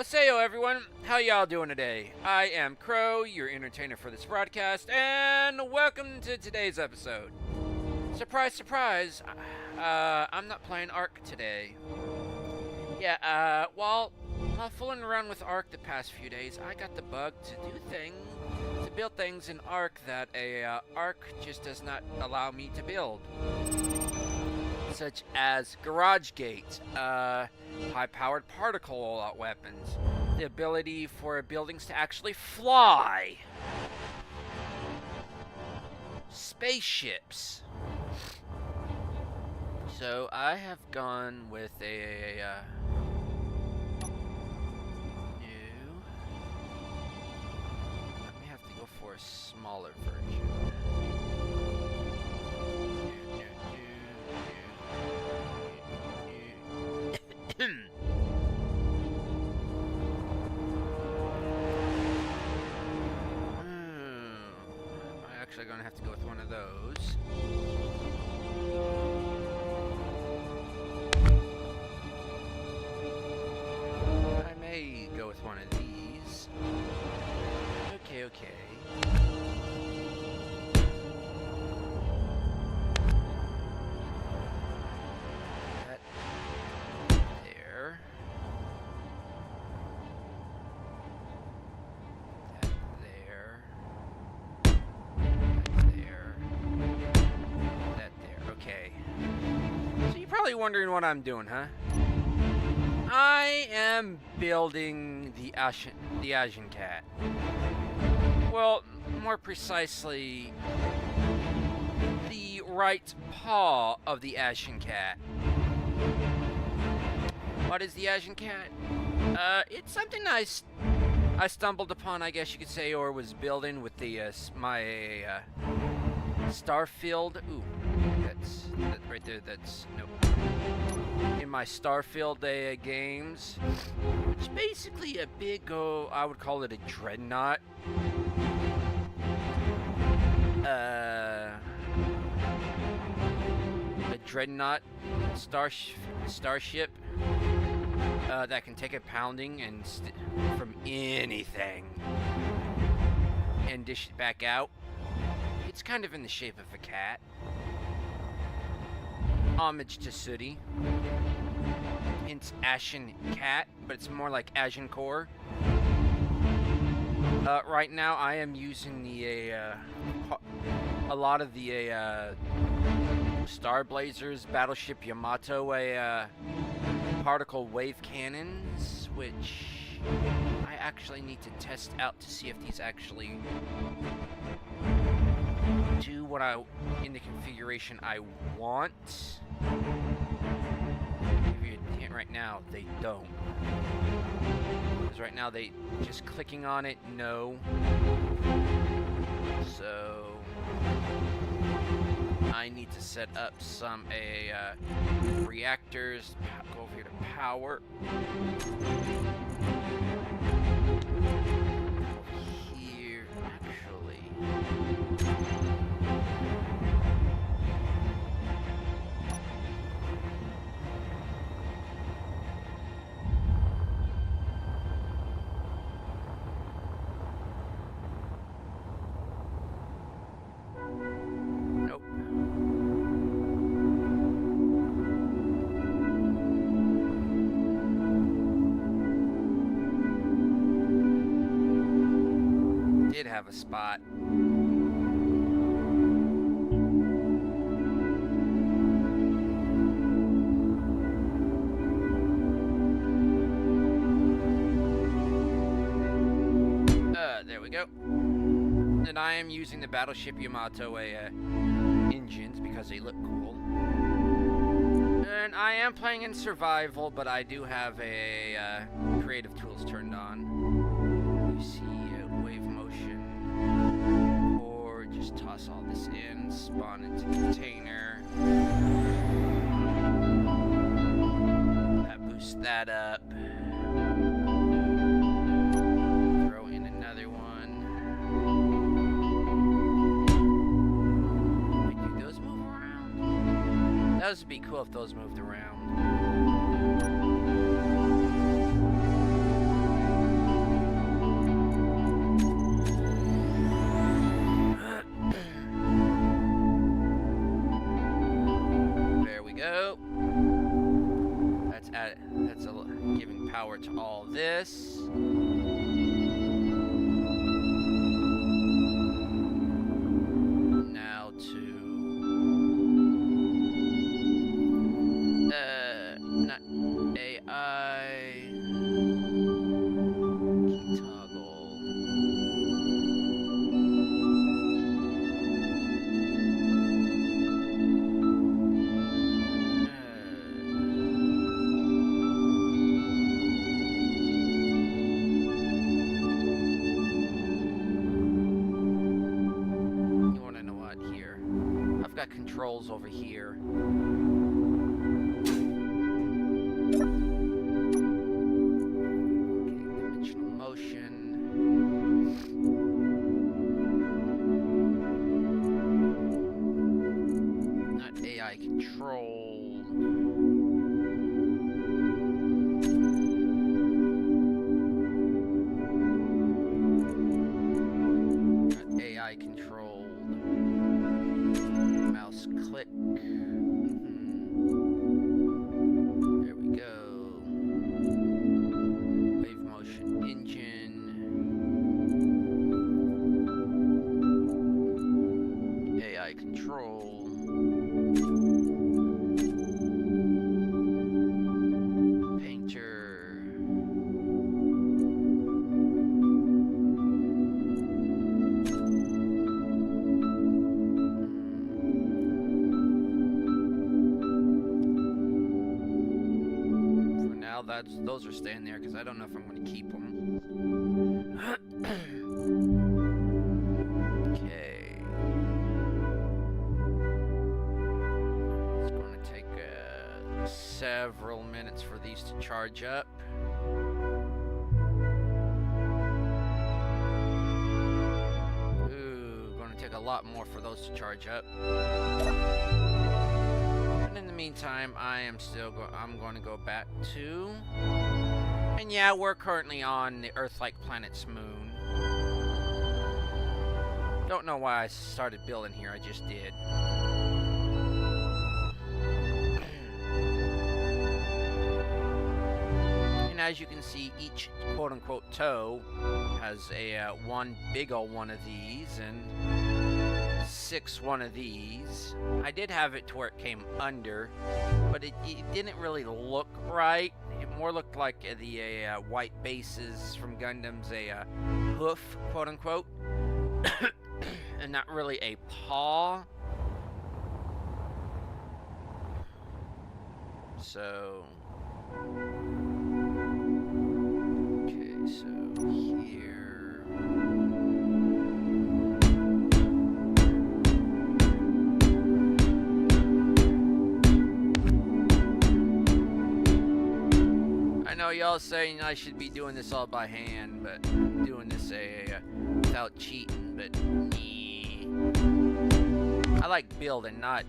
Sayo everyone, how y'all doing today? I am Crow, your entertainer for this broadcast, and welcome to today's episode. Surprise, surprise, I'm not playing Ark today. Yeah, while fooling around with Ark the past few days, I got the bug to build things in Ark that Ark just does not allow me to build. Such as garage gates, high-powered particle weapons, the ability for buildings to actually fly, spaceships. So I have gone with a new. I may have to go for a smaller version. I'm actually going to have to go with one of those. I may go with one of these. Okay. Wondering what I'm doing, huh? I am building the Ashenkat. Well, more precisely, the right paw of the Ashenkat. What is the Ashenkat? It's something I stumbled upon, I guess you could say, or was building with the my Starfield. Ooh, that's right there. That's nope. In my Starfield games, it's basically a big, I would call it a dreadnought. A dreadnought starship that can take a pounding and from anything and dish it back out. It's kind of in the shape of a cat. Homage to Sooty. It's Ashenkat, but it's more like Ashencore. Right now, I am using the a lot of the Star Blazers, Battleship Yamato, particle wave cannons, which I actually need to test out to see if these actually do what in the configuration I want. Give you a hint right now, they don't. Because right now they just clicking on it, no. So I need to set up some reactors. Go over here to power. Here, actually. Have a spot. There we go. And I am using the Battleship Yamato engines because they look cool. And I am playing in survival, but I do have creative tools turned on. You see wave motion. Or just toss all this in, spawn into container. That boosts that up. Throw in another one. Wait, do those move around? Those would be cool if those moved around. import all this. Now to not AI key toggle. You want to know what here? I've got controls over here. Control. AI controlled. Mouse click. There we go. Wave motion engine. AI control. Those are staying there because I don't know if I'm going to keep them. Okay. It's going to take several minutes for these to charge up. Ooh, going to take a lot more for those to charge up. In the meantime, I'm going to go back to, and yeah, we're currently on the Earth-like planet's moon. Don't know why I started building here, I just did. And as you can see, each quote-unquote toe has a one big ol' one of these, and 6 one of these. I did have it to where it came under, but it didn't really look right. It more looked like the white bases from Gundam's hoof, quote unquote, and not really a paw. So, okay, so here. I know y'all saying I should be doing this all by hand, but I'm doing this without cheating, but I like building, not...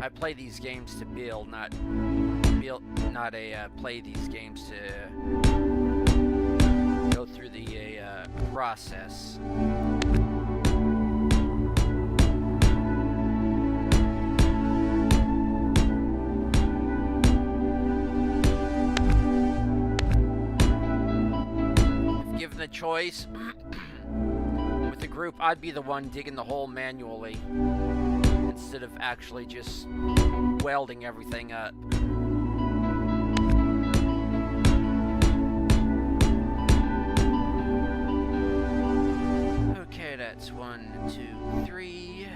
I play these games to build, not play these games to go through the process. Given the choice, with the group, I'd be the one digging the hole manually instead of actually just welding everything up. Okay, that's 1, 2, 3.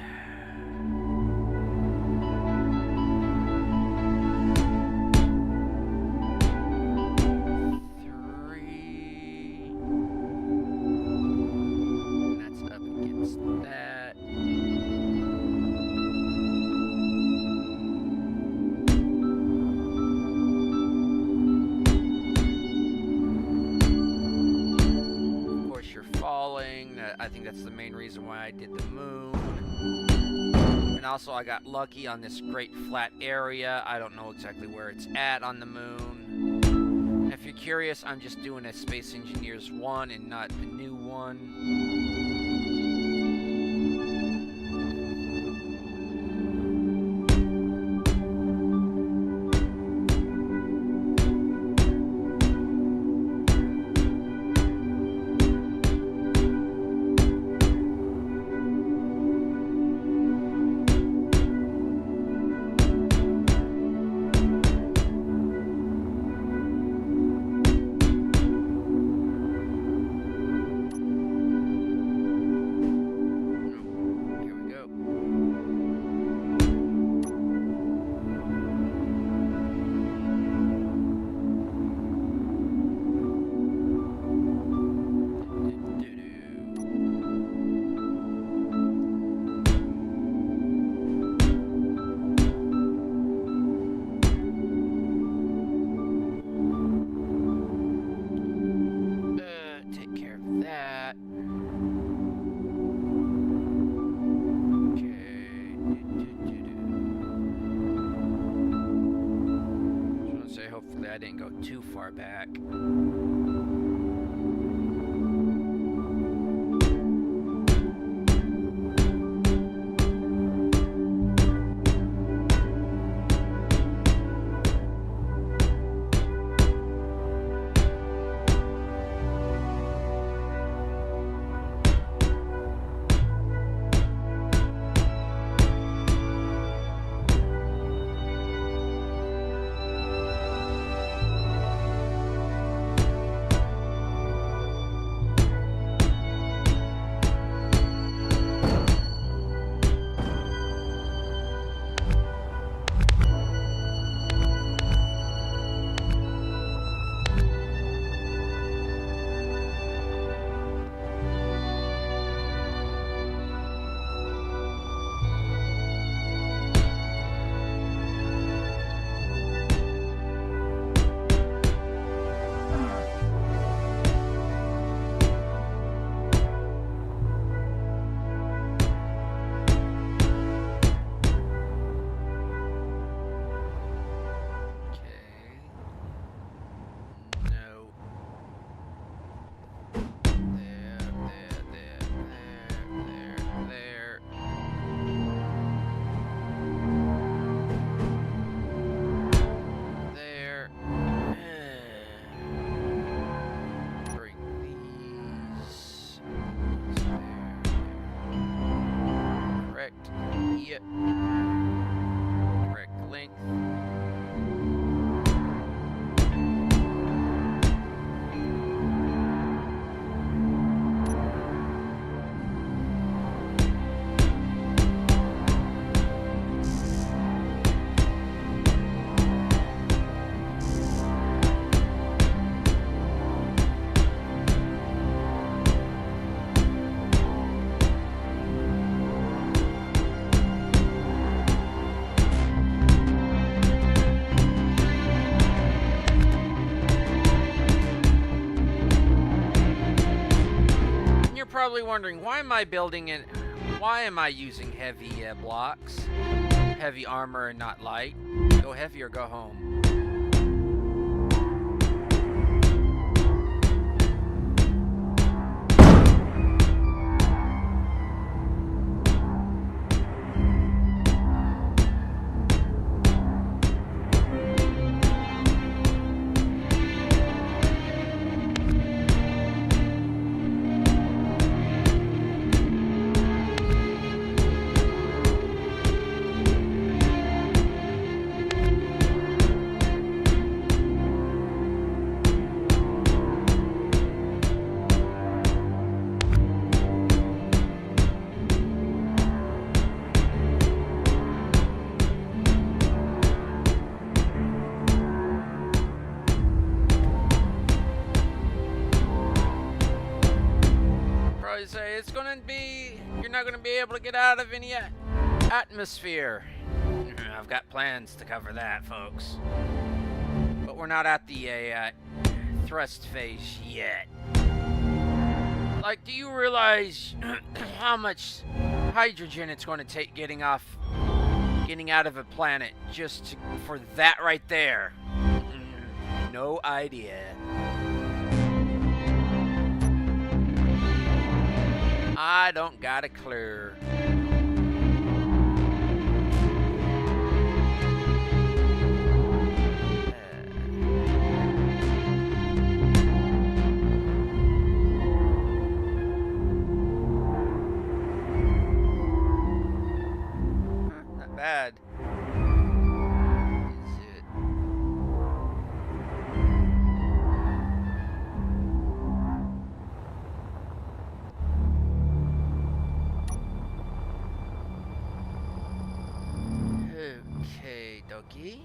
I think that's the main reason why I did the moon. And also I got lucky on this great flat area. I don't know exactly where it's at on the moon. And if you're curious, I'm just doing a Space Engineers 1 and not the new one. far back. Yep. Correct length. Probably wondering, why am I building it? Why am I using heavy blocks, heavy armor and not light? Go heavy or go home. Say it's gonna be, you're not gonna be able to get out of any atmosphere. I've got plans to cover that, folks, but we're not at the thrust phase yet. Like, do you realize how much hydrogen it's going to take getting out of a planet just for that right there? No idea. I don't got a clue. Not bad. Okay, dokie.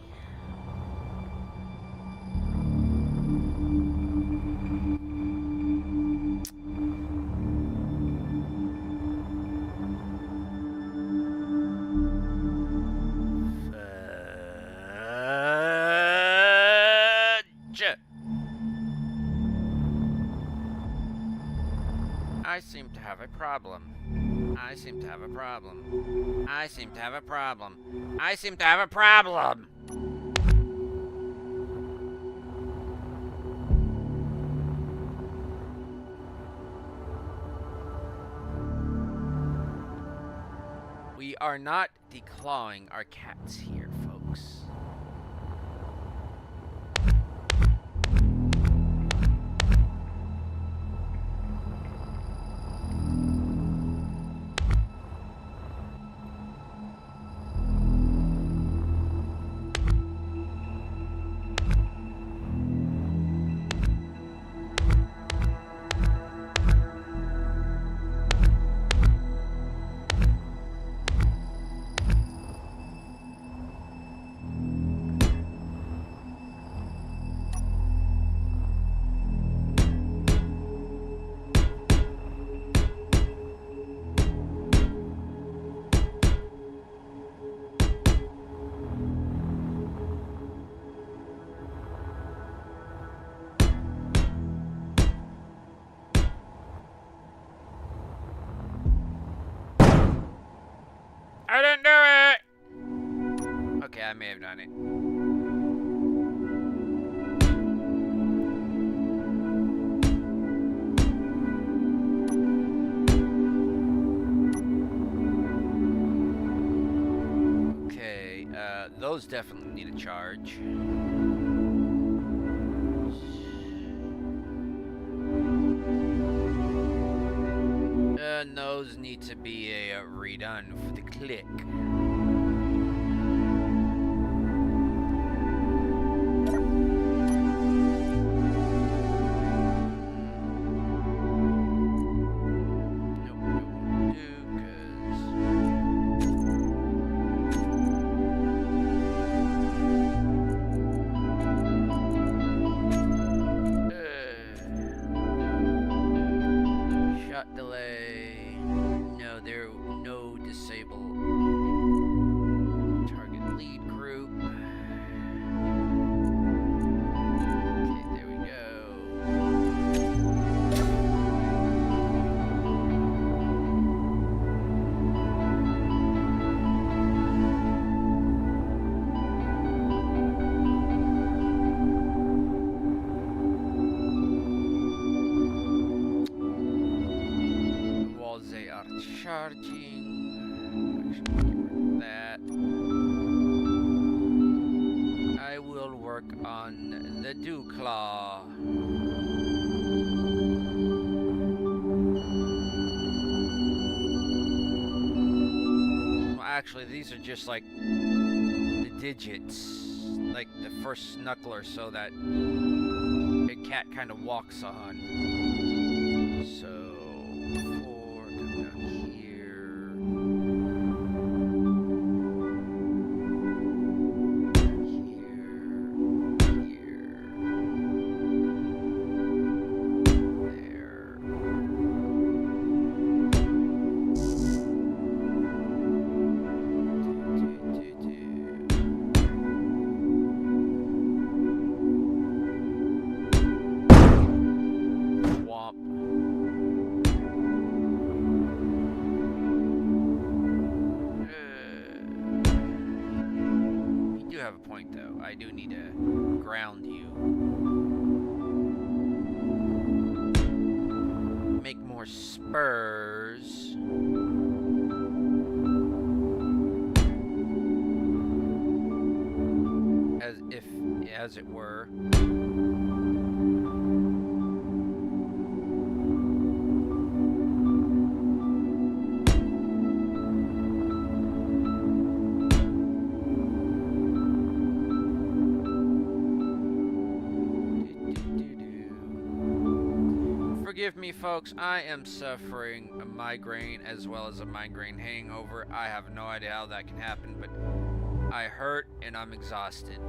I seem to have a problem. I seem to have a problem. I seem to have a problem. I seem to have a problem. We are not declawing our cats here, folks. I didn't do it! Okay, I may have done it. Okay, those definitely need a charge. And those need to be redone for the click. Charging. That. I will work on the dew claw. Well, actually, these are just like the digits, like the first knuckler, so that a cat kind of walks on. So. I do need to ground you. Make more spurs. As it were. Forgive me, folks, I am suffering a migraine as well as a migraine hangover. I have no idea how that can happen, but I hurt and I'm exhausted.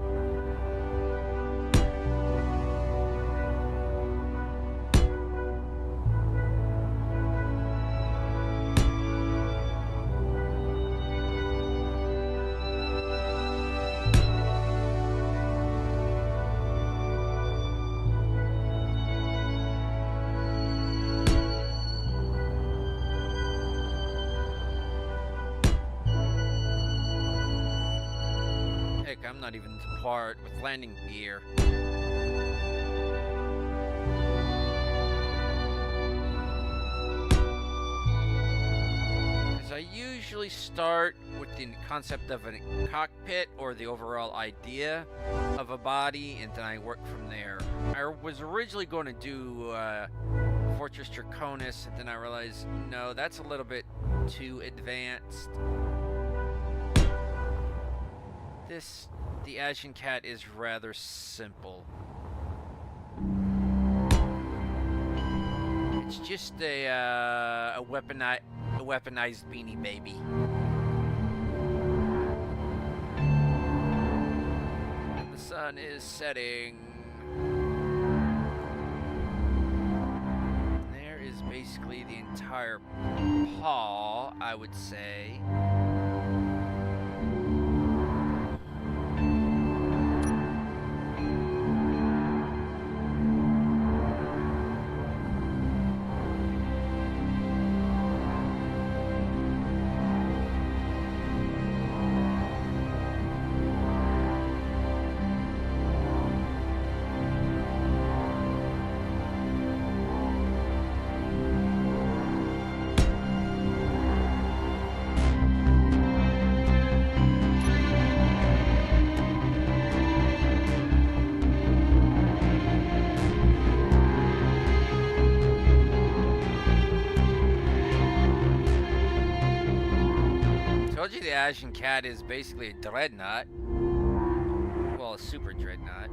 I'm not even to part with landing gear. Because I usually usually start with the concept of a cockpit or the overall idea of a body, and then I work from there. I was originally going to do Fortress Draconis, and then I realized, no, that's a little bit too advanced. The Ashenkat is rather simple. It's just a weaponized Beanie Baby. And the sun is setting. There is basically the entire paw, I would say. The Ashenkat is basically a dreadnought. Well, a super dreadnought.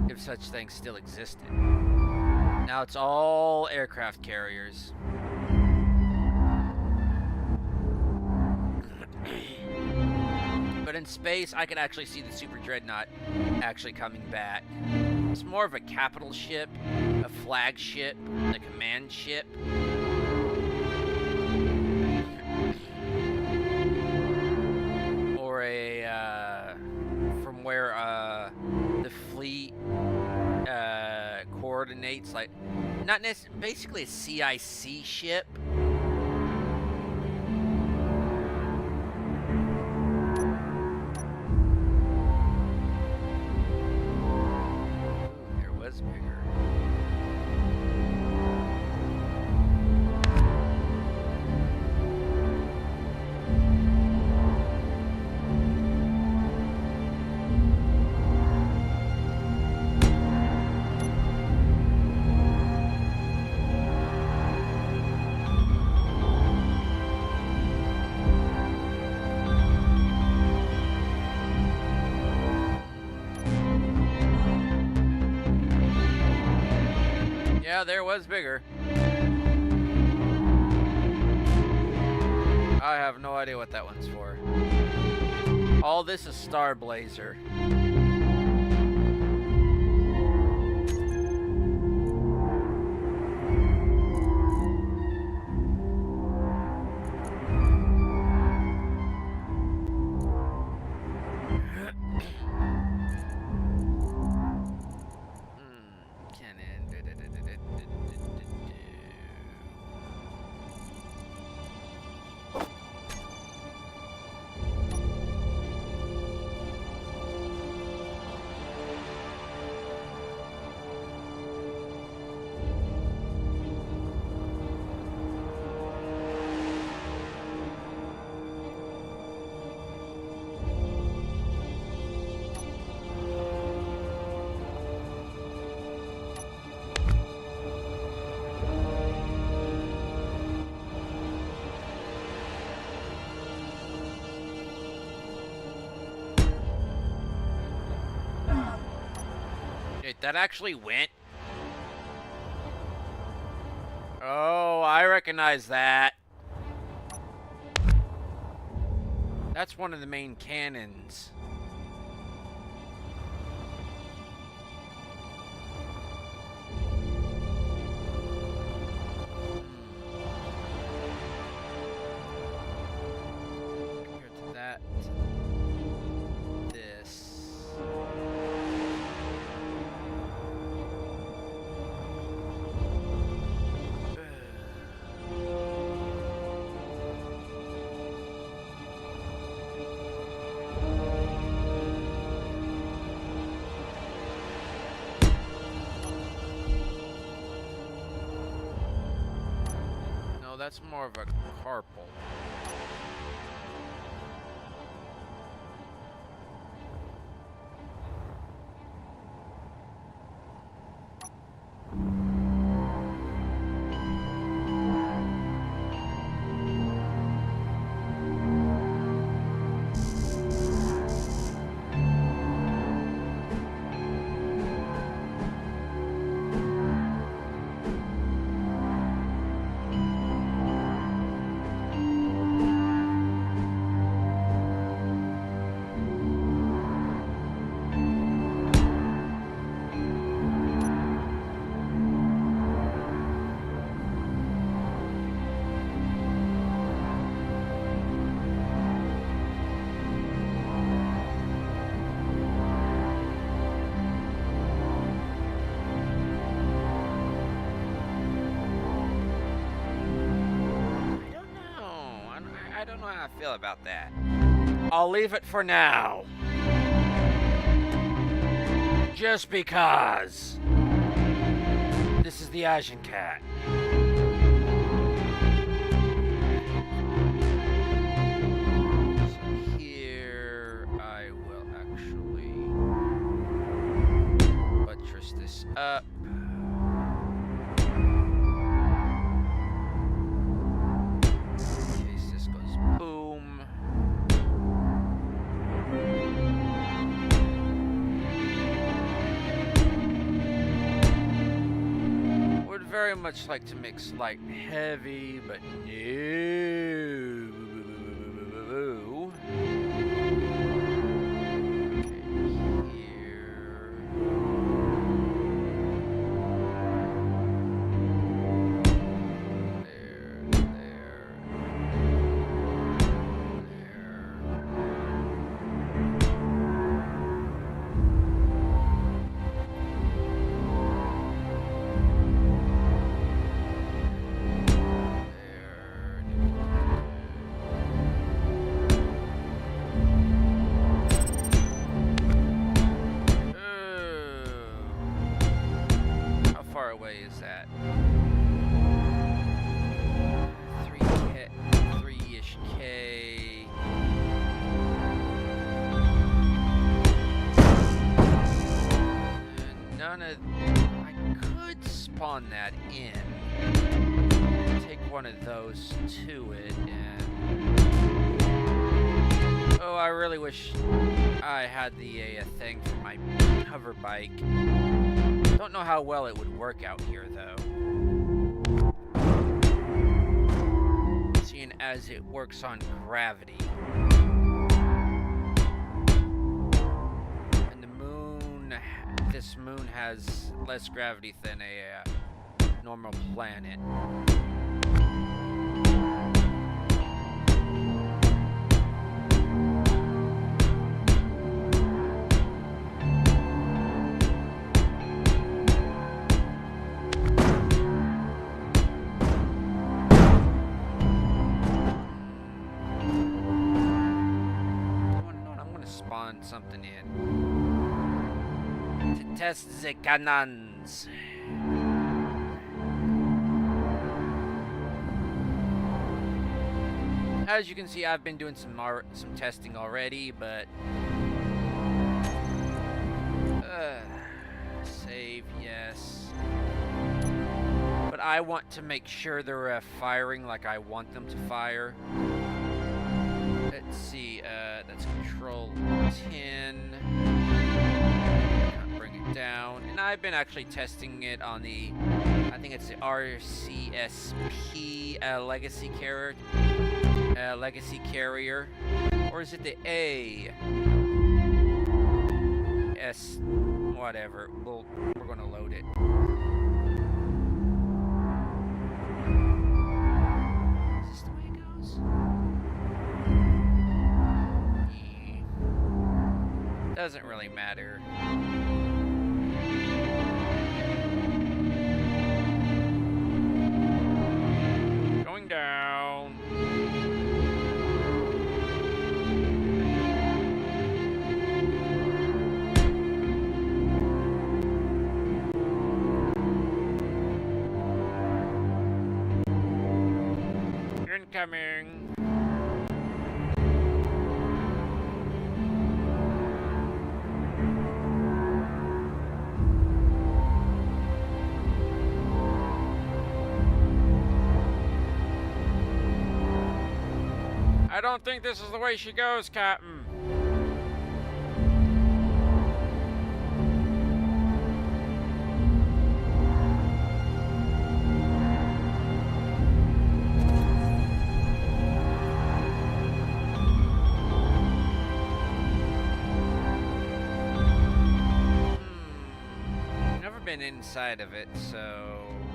If such things still existed. Now it's all aircraft carriers. But in space, I could actually see the super dreadnought actually coming back. It's more of a capital ship, a flagship, a command ship. From where the fleet coordinates, like, not necessarily, basically a CIC ship. Ooh, there was bigger. Yeah, there was bigger. I have no idea what that one's for. All this is Star Blazer. That actually went. Oh, I recognize that. That's one of the main cannons. Compared to that, this. That's more of a carpal. know how I feel about that. I'll leave it for now. Just because. This is the Ashenkat. So here I will actually buttress this up. In case this goes boom. Very much like to mix light and heavy, but no. Okay, here. There. Away is that 3-ish K. And none of I could spawn that in, take one of those to it, and oh, I really wish I had the thing for my hover bike. Don't know how well it would work out here, though. Seeing as it works on gravity. And the moon, this moon has less gravity than a normal planet. Something in to test the cannons. As you can see, I've been doing some testing already, but save, yes. But I want to make sure they're firing like I want them to fire. Let's see, that's control 10. Bring it down. And I've been actually testing it on the, I think it's the RCSP legacy carrier. Or is it the AS? Whatever. We're going to load it. Is this the way it goes? Doesn't really matter. Going down. Incoming. I don't think this is the way she goes, Captain. Never been inside of it, so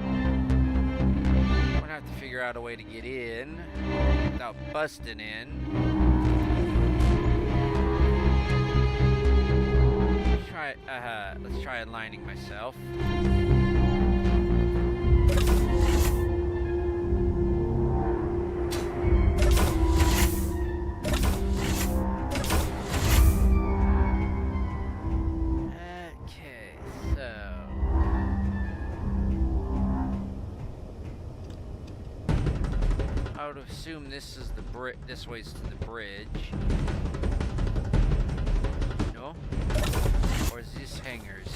I'm gonna have to figure out a way to get in without busting in. Let's try aligning myself. would assume this is the this way's to the bridge. No? Or is this hangars?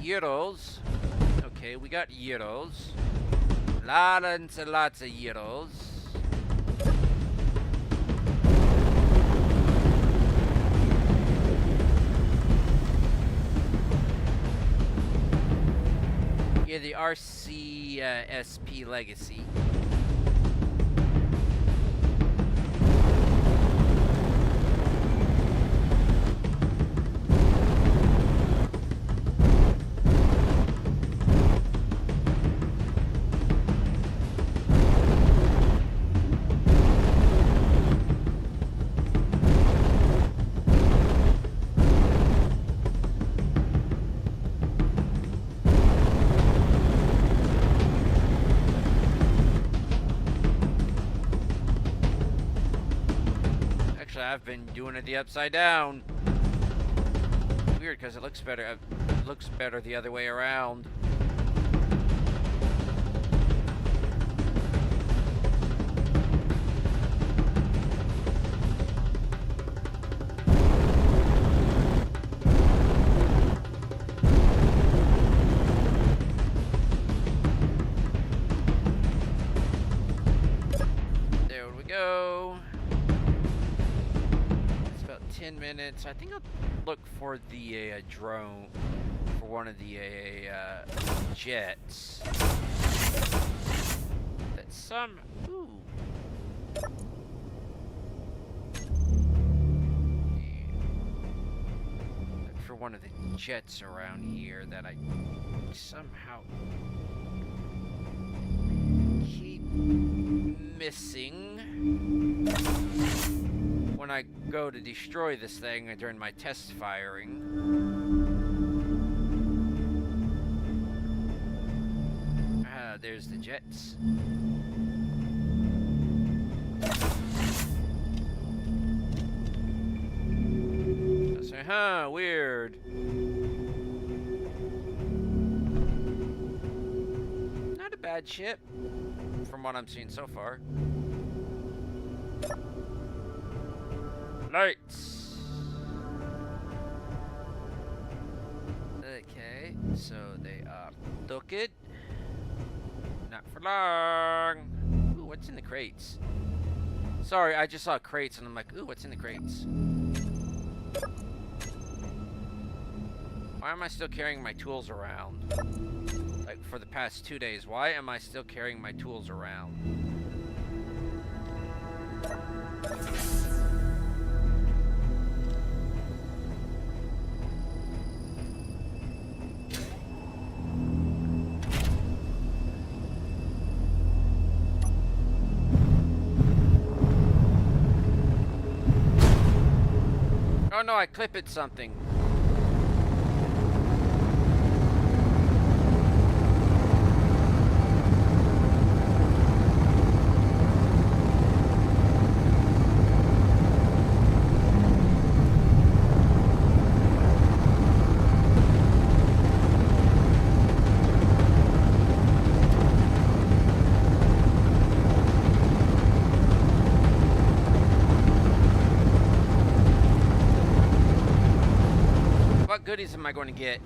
Euros. Okay, we got euros. Lots and lots of euros. Yeah, the RCSP Legacy. I've been doing it the upside down. Weird, because it looks better. It looks better the other way around. There we go. 10 minutes. I think I'll look for the drone, for one of the jets. That some. Ooh. Look for one of the jets around here that I somehow keep missing when I go to destroy this thing during my test firing. There's the jets. I say, huh, weird. Not a bad ship, from what I'm seeing so far. Lights. Okay, so they are docked. Not for long. Ooh, what's in the crates? Sorry, I just saw crates and I'm like, ooh, what's in the crates? Why am I still carrying my tools around? Like, for the past 2 days, why am I still carrying my tools around? Oh no, I clipped something. What goodies am I going to get?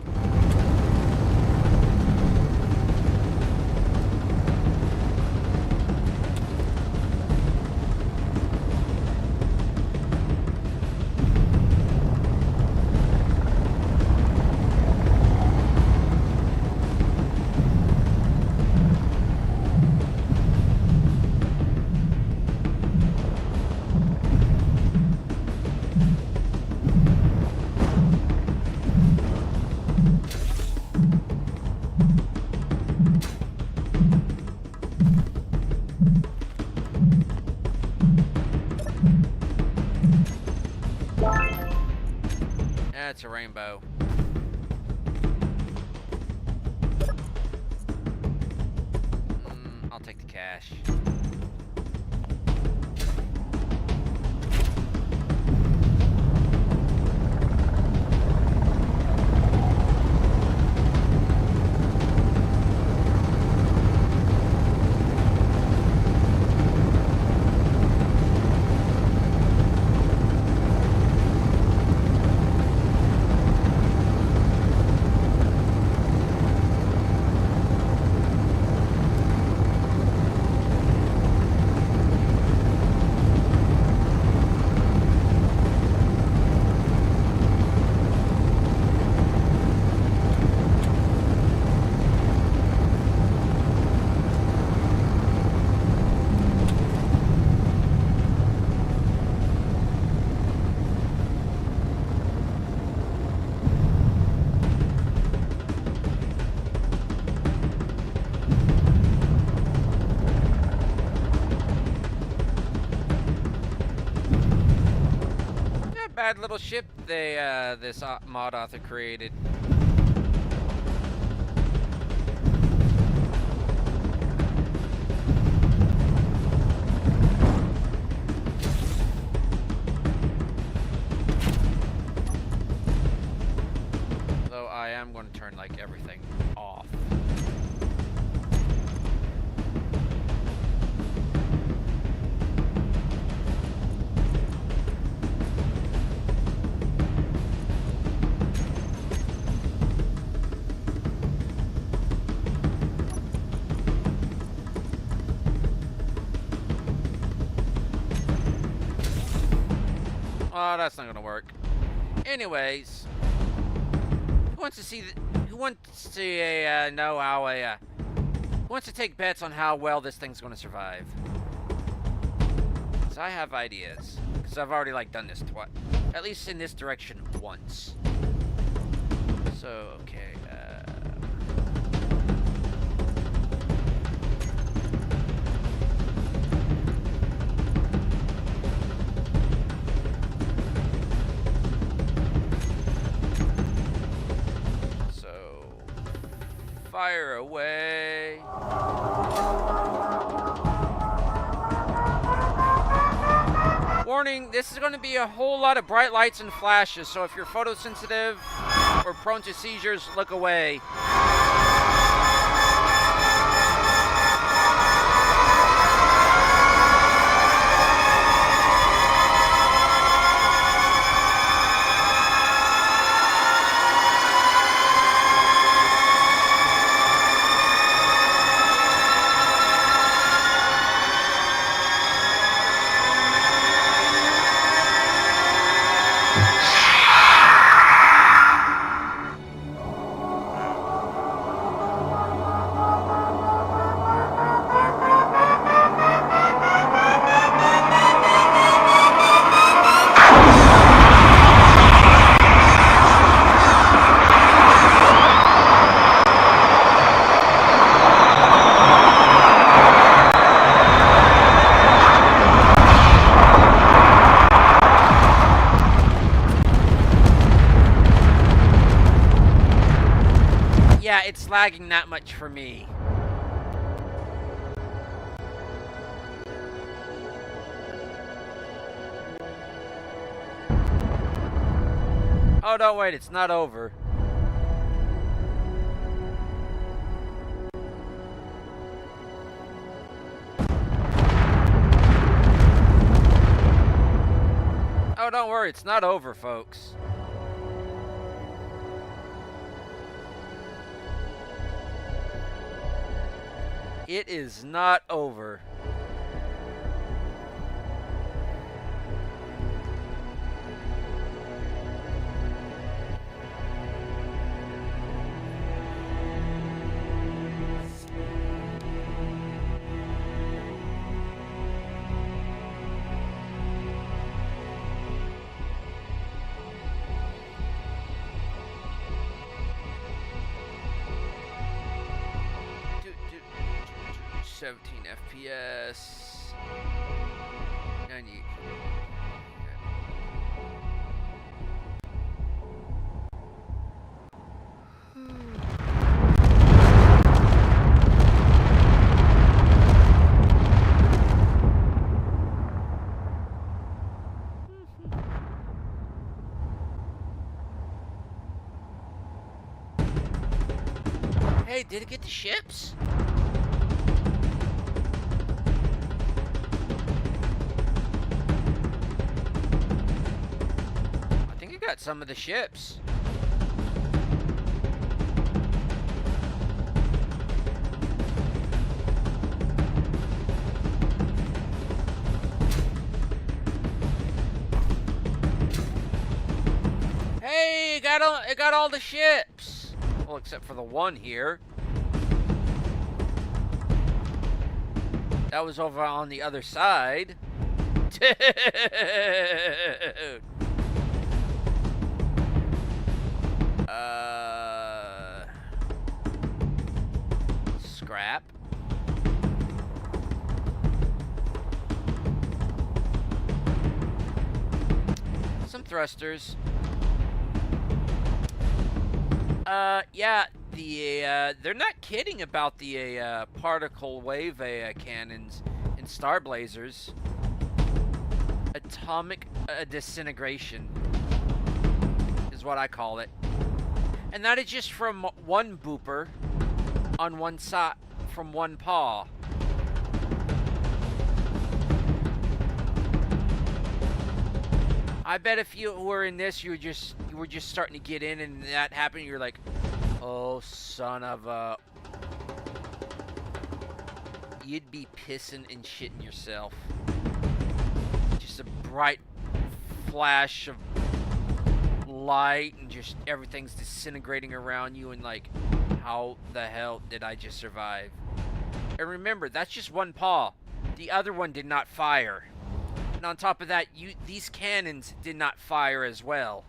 That's a rainbow. I'll take the cash. rad little ship this mod author created. Though I am going to turn like everything off. Oh, that's not gonna work. Anyways, who wants to see? Who wants to know how who wants to take bets on how well this thing's gonna survive? Cause I have ideas. Cause I've already like done this twice, at least in this direction once. So okay. Fire away. Warning, this is going to be a whole lot of bright lights and flashes, so if you're photosensitive or prone to seizures, look away. Yeah, it's lagging that much for me. Oh, don't wait, it's not over. Oh, don't worry, it's not over, folks. It is not over. Dude. 17 FPS. 90. Hey, did it get the ships? Got some of the ships. Hey, it got all the ships. Well, except for the one here. That was over on the other side. Dude. Scrap. Some thrusters. Yeah, they're not kidding about the particle wave cannons and star blazers. Atomic disintegration is what I call it. And that is just from one booper on one side, from one paw. I bet if you were in this, you were just starting to get in, and that happened. You're like, "Oh, son of a!" You'd be pissing and shitting yourself. Just a bright flash of light, and just everything's disintegrating around you, and like, how the hell did I just survive? And remember, that's just one paw. The other one did not fire. And on top of that, these cannons did not fire as well.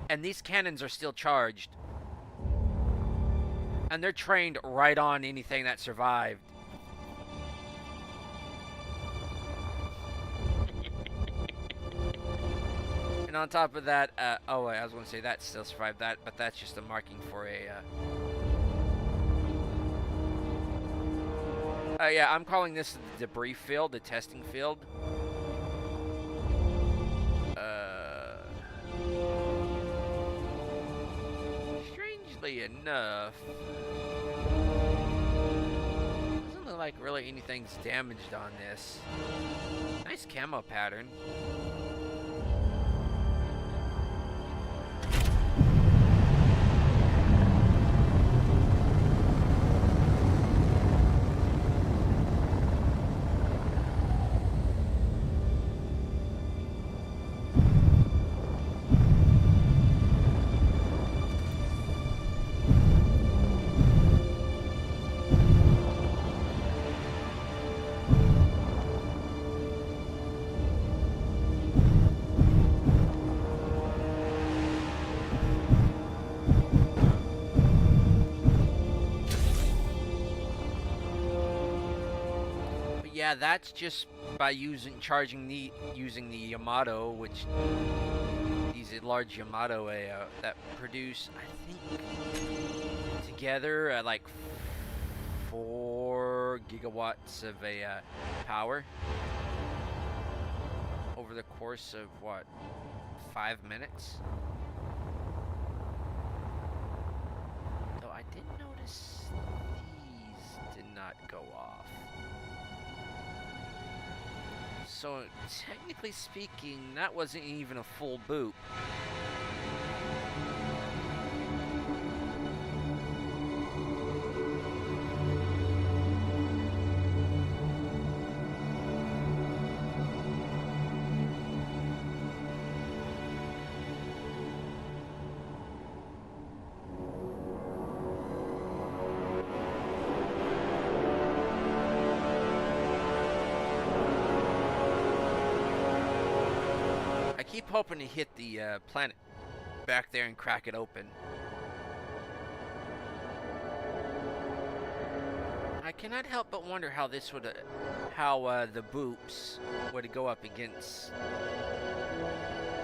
And these cannons are still charged. And they're trained right on anything that survived. And on top of that, oh wait, I was going to say that still survived that, but that's just a marking for a... yeah, I'm calling this the debris field, the testing field. Strangely enough, doesn't look like really anything's damaged on this. Nice camo pattern. Yeah, that's just by using the Yamato, which these large Yamato that produce, I think, together like 4 gigawatts of power over the course of what, 5 minutes. Though I did notice these did not go off. So, technically speaking, that wasn't even a full boot. Keep hoping to hit the planet back there and crack it open. I cannot help but wonder how this would, the boops would go up against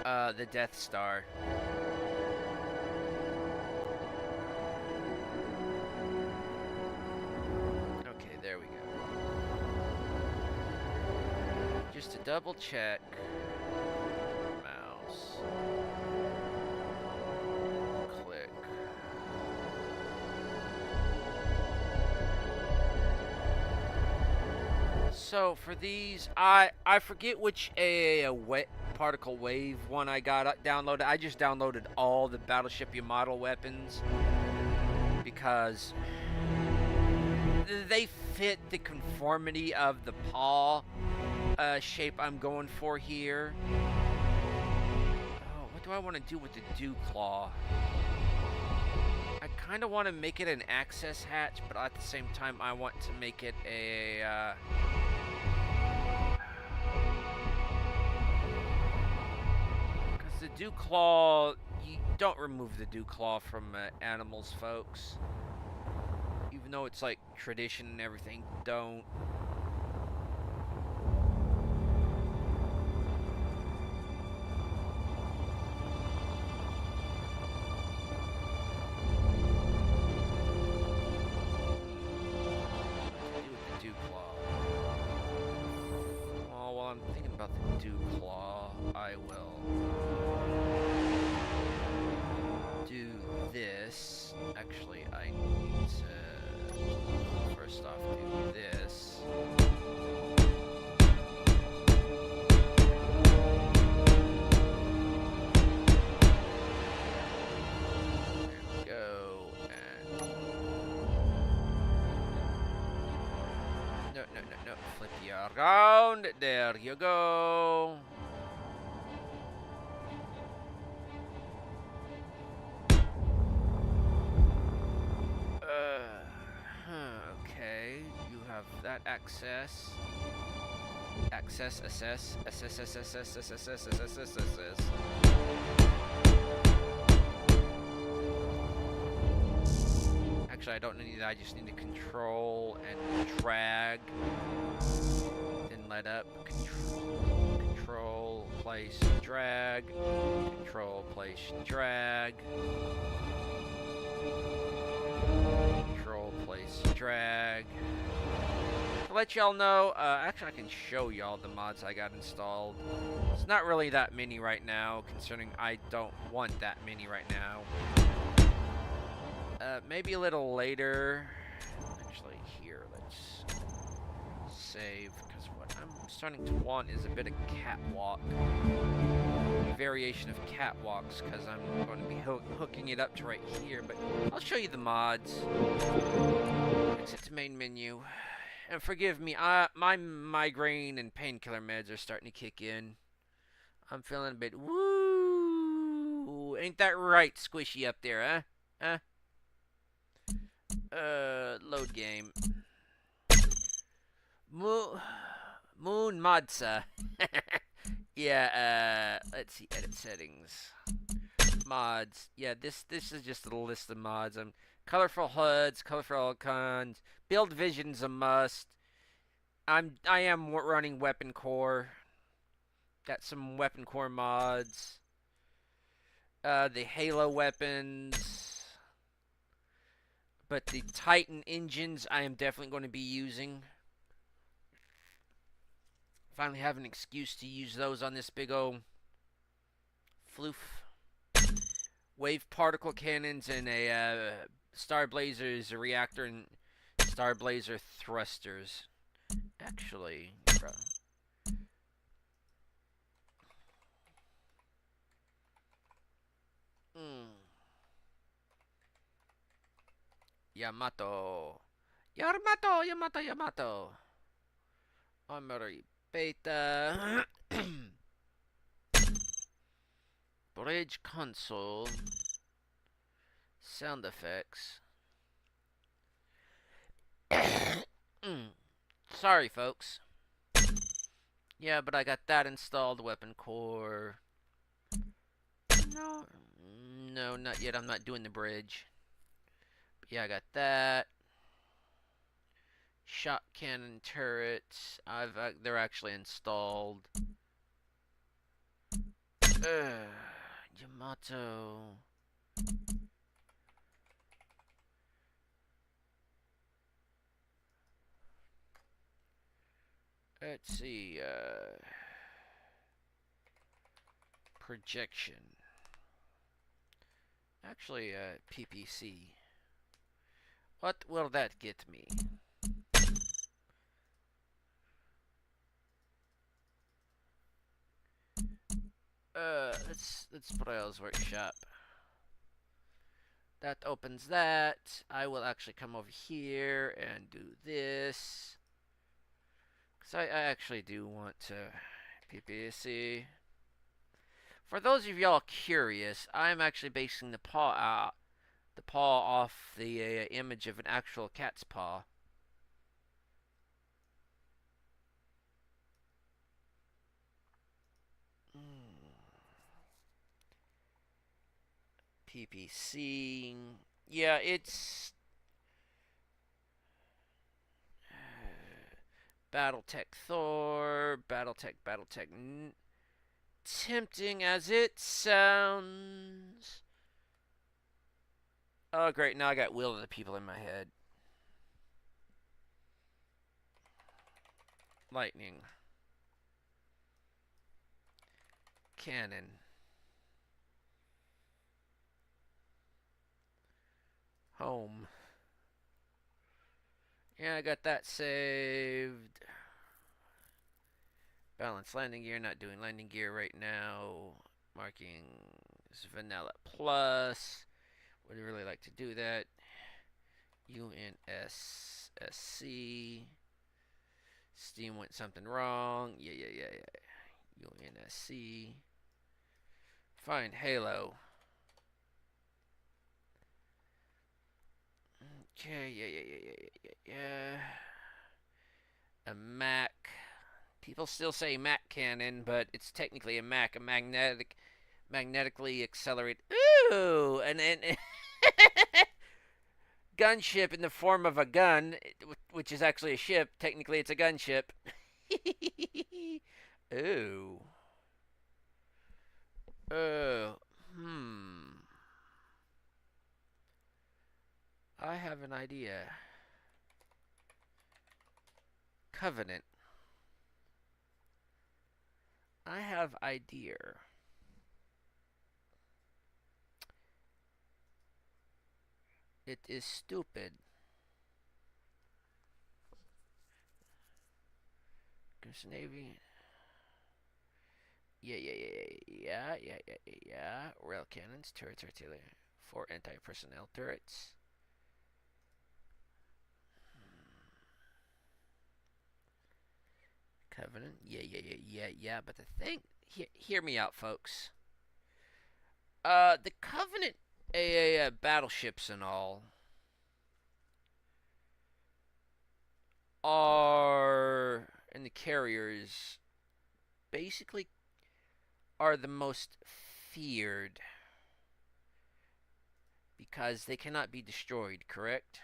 the Death Star. Okay, there we go. Just to double check. Click. So for these, I forget which wet particle wave one I got downloaded. I just downloaded all the Battleship Yamato weapons because they fit the conformity of the paw shape I'm going for here. What do I want to do with the dew claw? I kind of want to make it an access hatch, but at the same time I want to make it a because the dew claw, you don't remove the dew claw from animals, folks. Even though it's like tradition and everything, don't. do claw, I will do this. Actually, I need to first off do this. No. Flip you around. There you go. Okay. You have that access. Assess. Actually, I don't need that. I just need to control and drag. Then let up. Control, place, drag. Control, place, drag. Control, place, drag. To let y'all know, actually I can show y'all the mods I got installed. It's not really that many right now, concerning I don't want that many right now. Maybe a little later. Actually, here, let's save, because what I'm starting to want is a bit of catwalk. A variation of catwalks, because I'm going to be hooking it up to right here, but I'll show you the mods. Exit to main menu. And forgive me, my migraine and painkiller meds are starting to kick in. I'm feeling a bit woo. Ain't that right, squishy up there, huh? Load game. Moon Modsa. Yeah, let's see, edit settings. Mods. Yeah, this is just a list of mods. Colorful HUDs, colorful icons. Build vision's a must. I am running weapon core. Got some weapon core mods. The Halo weapons. But the Titan engines I am definitely going to be using. Finally have an excuse to use those on this big old floof. Wave particle cannons and a Star Blazer's reactor and Star Blazer thrusters. Actually, bro. Yamato. Armory beta. Bridge console. Sound effects. Sorry, folks. Yeah, but I got that installed. Weapon core. No, not yet. I'm not doing the bridge. But yeah, I got that. Shot cannon turrets. They're actually installed. Yamato. Let's see. Projection. Actually, PPC. What will that get me? Let's browse workshop. That opens that. I will actually come over here and do this. Because I actually do want to PPC. For those of y'all curious, I'm actually basing the paw off the image of an actual cat's paw. PPC. Yeah, it's Battletech Thor, Battletech. Tempting as it sounds. Oh, great. Now I got Will of the People in my head. Lightning. cannon. Home. Yeah, I got that saved. Balance landing gear. Not doing landing gear right now. Marking vanilla plus. Would really like to do that. UNSSC. Steam went something wrong. Yeah. UNSC. Find Halo. Okay, yeah. A Mac. People still say Mac cannon, but it's technically a Mac, a magnetically accelerated. Ooh, an gunship in the form of a gun, which is actually a ship. Technically, it's a gunship. Ooh. Oh. I have an idea. Covenant. I have idea. It is stupid. Goose Navy. Yeah. Rail cannons, turrets, artillery. 4 anti-personnel turrets. Covenant. Yeah. But the thing, hear me out, folks. The Covenant battleships and all are, and the carriers basically are the most feared because they cannot be destroyed, correct?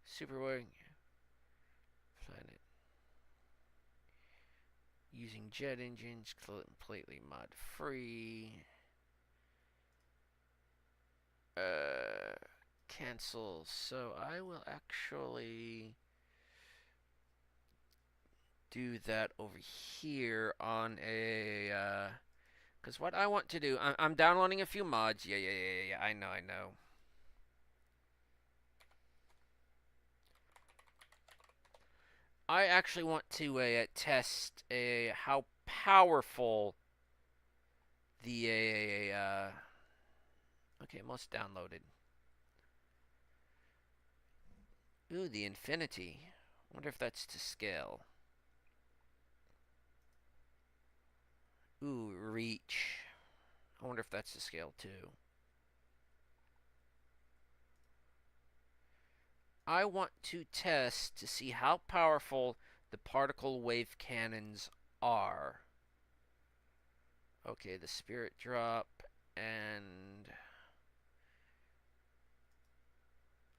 Superwing planet using jet engines, completely mod free. Cancel. So I will actually do that over here on a because what I want to do, I'm downloading a few mods. Yeah. I know. I actually want to test how powerful the okay, most downloaded. Ooh, the Infinity. Wonder if that's to scale. Ooh, reach. I wonder if that's to scale too. I want to test to see how powerful the particle wave cannons are. Okay, the spirit drop, and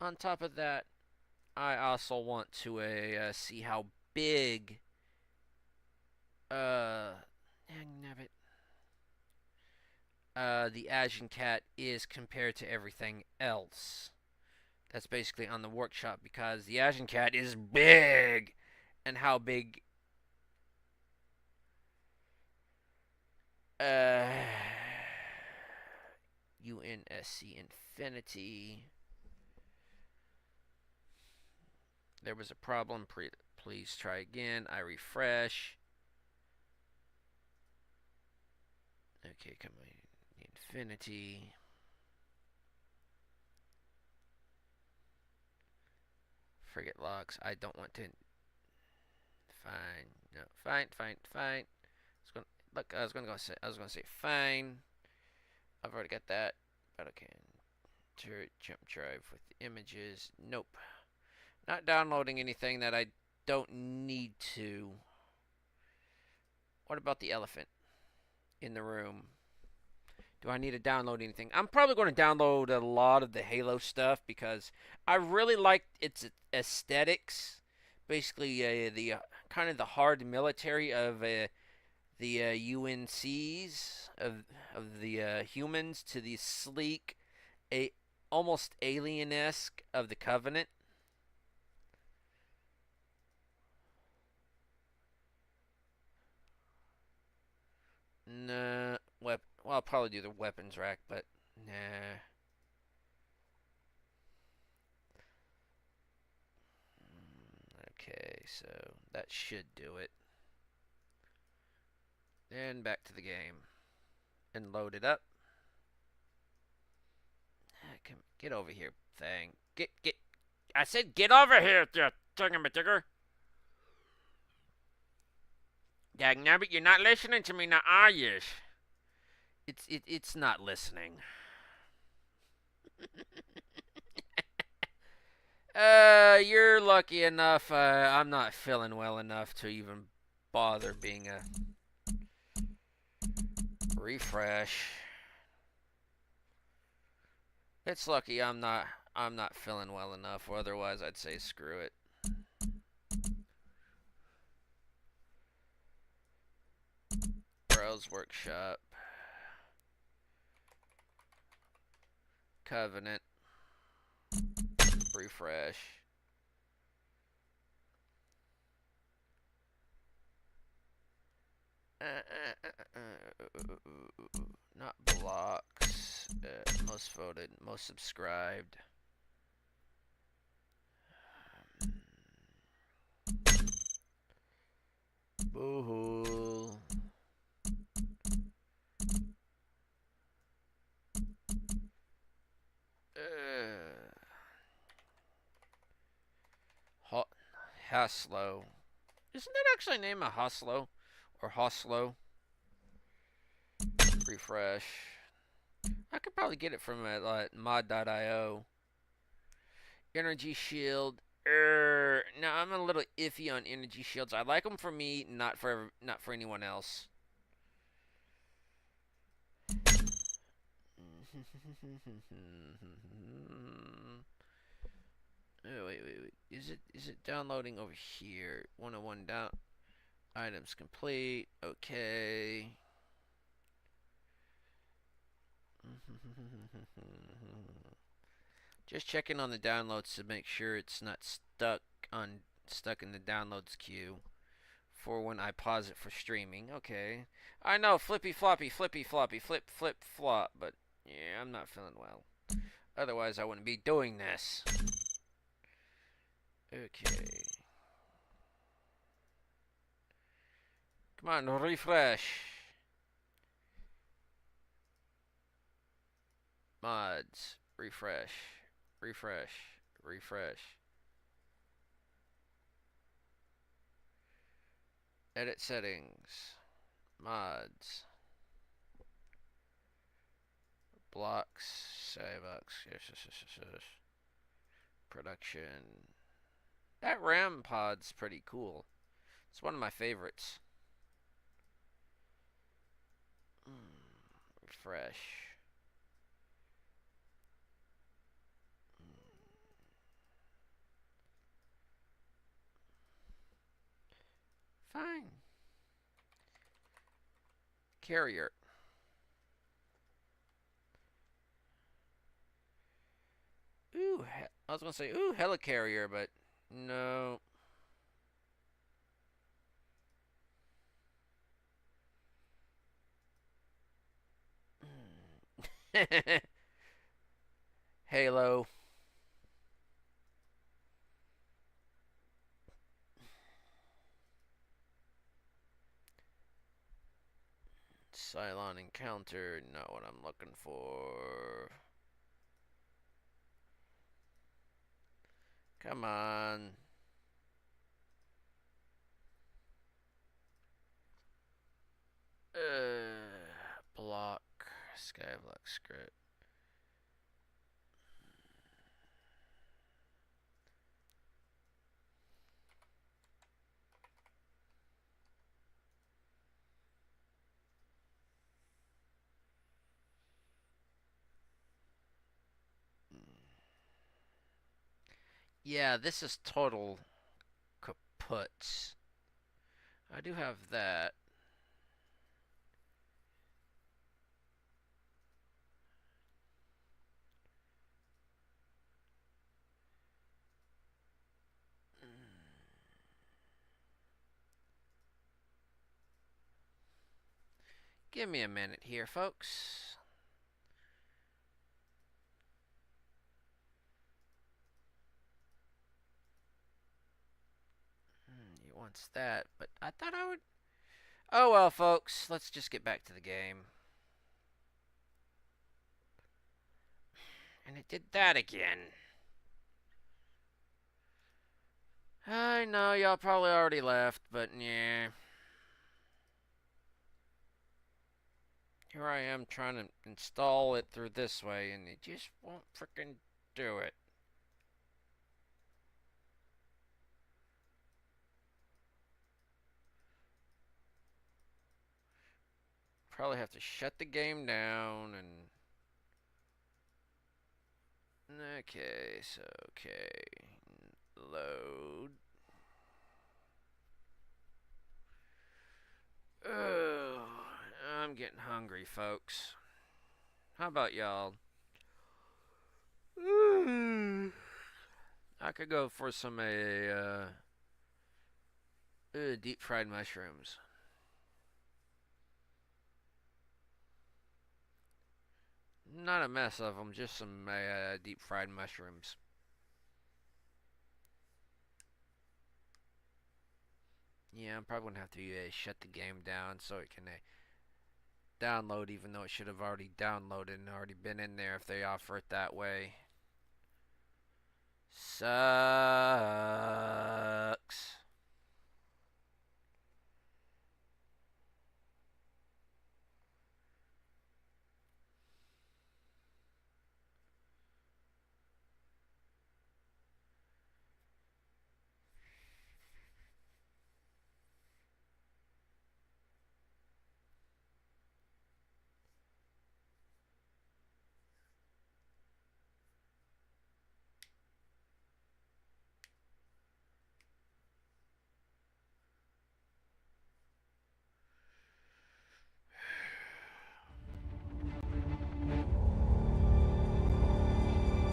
on top of that, I also want to see how big the Ashenkat is compared to everything else. That's basically on the workshop because the Ashenkat is big, and how big UNSC Infinity. There was a problem. Please try again. I refresh. Okay, come on. Infinity. Frigate logs. I don't want to. Fine. No. Fine. Look, I was gonna say fine. I've already got that. But okay. Turret jump drive with the images. Nope. Not downloading anything that I don't need to. What about the elephant in the room? Do I need to download anything? I'm probably going to download a lot of the Halo stuff because I really like its aesthetics. Basically, the kind of the hard military of the UNCs of the humans to the sleek almost alien-esque of the Covenant. Nah, well, I'll probably do the weapons rack, but nah. Okay, so that should do it. Then back to the game and load it up. Come, get over here, thing. Get. I said get over here, you thingamajigger. Dagnabbit, you're not listening to me now, are you? It's not listening. You're lucky enough. I'm not feeling well enough to even bother being a refresh. It's lucky I'm not feeling well enough, or otherwise I'd say screw it. Browse Workshop. Covenant. Refresh. Not blocks. Most voted, most subscribed. Boo-hoo. Haslow. Isn't that actually named a Hoslow? Or Hoslow? Refresh. I could probably get it from mod.io. Energy Shield. Now I'm a little iffy on energy shields. I like them for me, not for anyone else. Oh, wait. Is it downloading over here? 101 down. Items complete. Okay. Just checking on the downloads to make sure it's not stuck in the downloads queue for when I pause it for streaming. Okay. I know, flippy flop, flip flop, but yeah, I'm not feeling well. Otherwise, I wouldn't be doing this. Okay. Come on, refresh. Mods. Refresh. Edit settings. Mods. Blocks. Skybox. Yes. Production. That RAM pod's pretty cool. It's one of my favorites. Refresh. Fine. Carrier. Ooh, I was gonna say, ooh, helicarrier, but no. Halo. Cylon encounter, not what I'm looking for. Come on. Block. Skyblock script. Yeah, this is total kaput. I do have that. Give me a minute here, folks. He wants that, but I thought I would... Oh well, folks. Let's just get back to the game. And it did that again. I know y'all probably already left, but yeah. Here I am trying to install it through this way, and it just won't frickin' do it. Probably have to shut the game down and... Okay, so, load. Oh, I'm getting hungry, folks. How about y'all? I could go for some deep fried mushrooms. Not a mess of them, just some deep fried mushrooms. Yeah, I'm probably gonna have to shut the game down so it can download, even though it should have already downloaded and already been in there if they offer it that way. Sucks.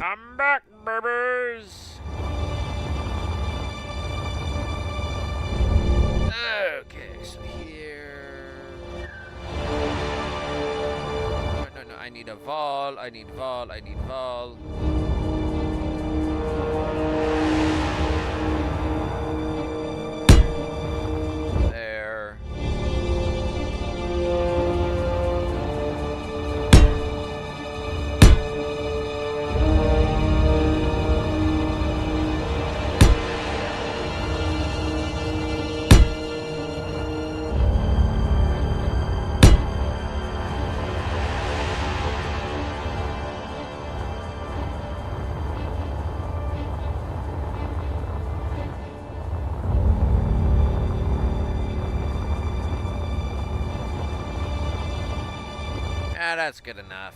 I'm back, babies! Okay, so here... No, I need a vol, I need vol. There. Ah, that's good enough.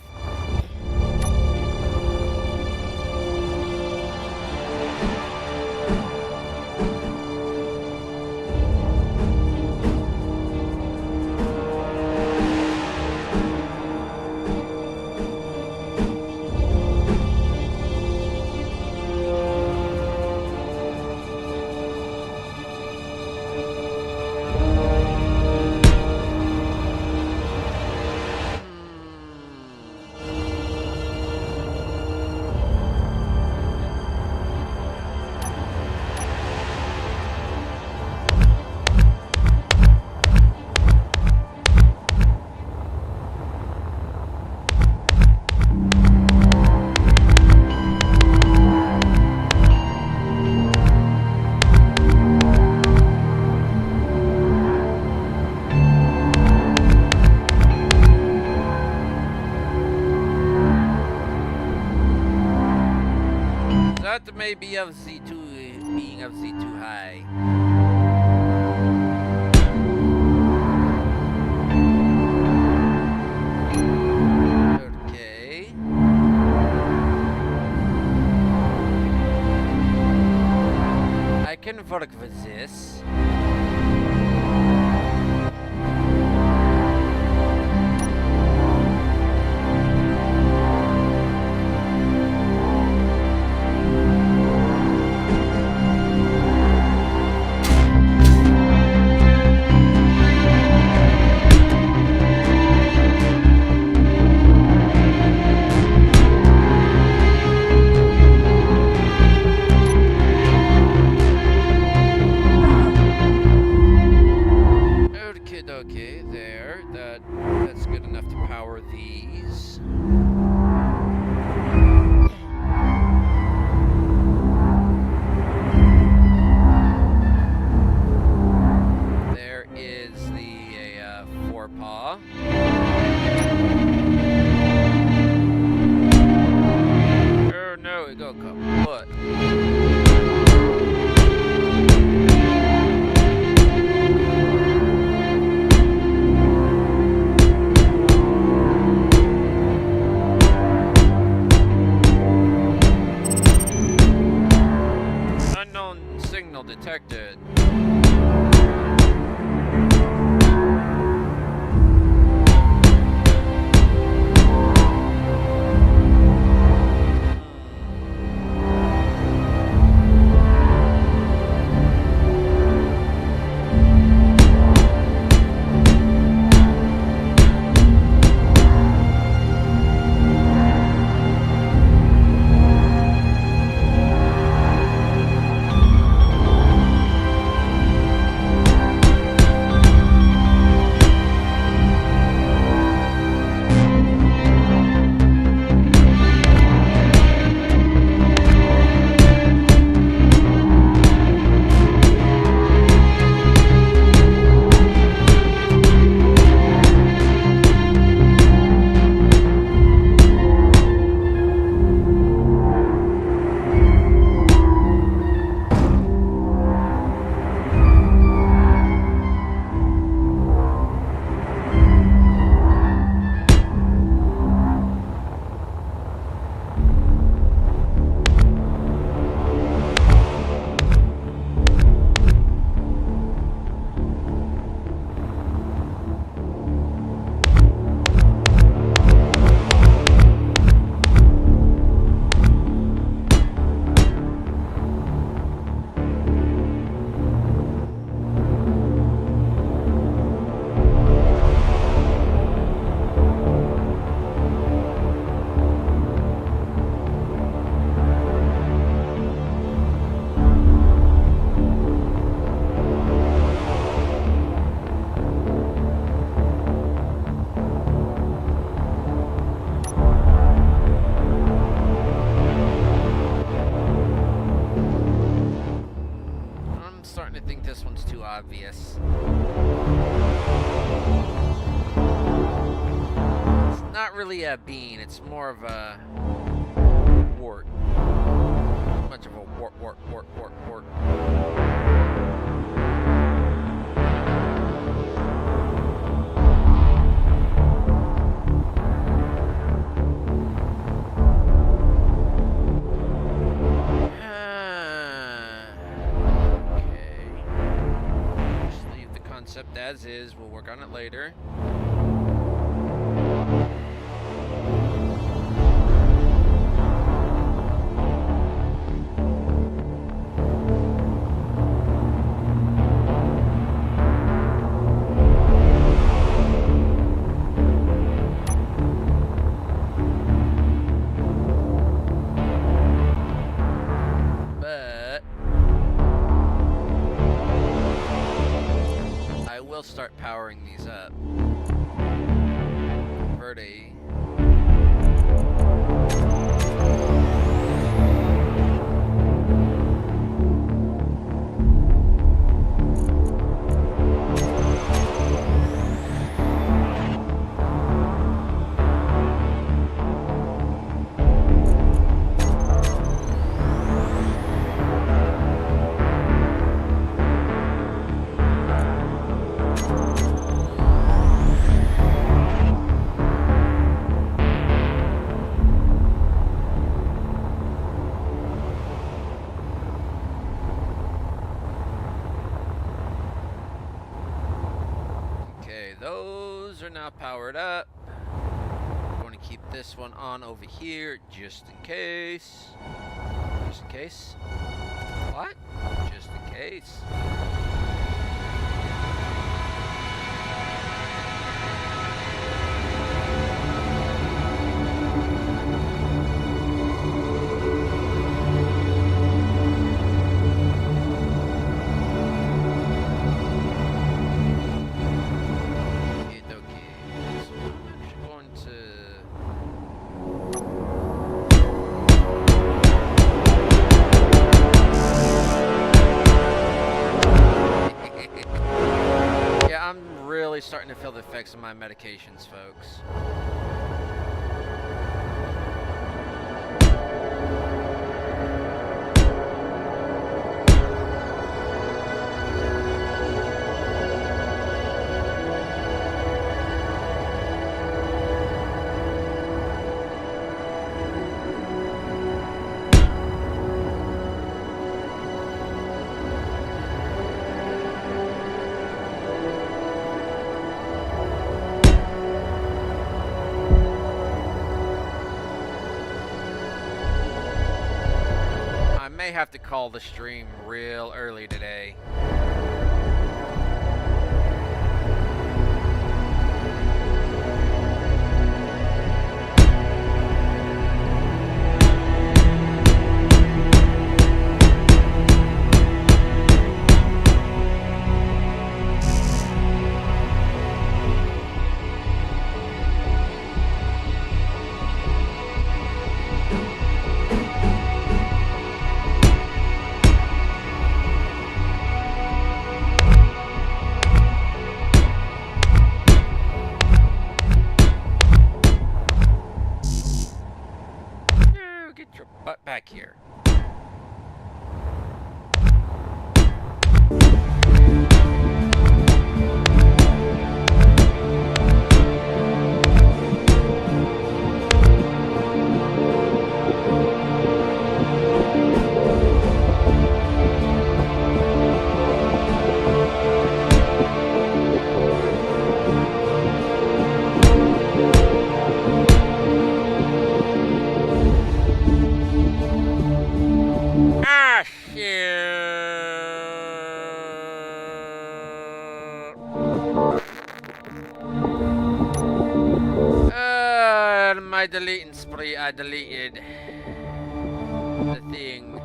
That may be of Z2 being of Z2 high. Okay. I can work with this. we go, kaput. Unknown signal detected. I think this one's too obvious. It's not really a bean, it's more of a wart. Much of a wart. As is, we'll work on it later. Start powering these up. Verde. Those are now powered up. I'm going to keep this one on over here just in case. Just in case. What? Just in case. Starting to feel the effects of my medications, folks. may have to call the stream real early today. Get your butt back here. My deleting spree, I deleted the thing.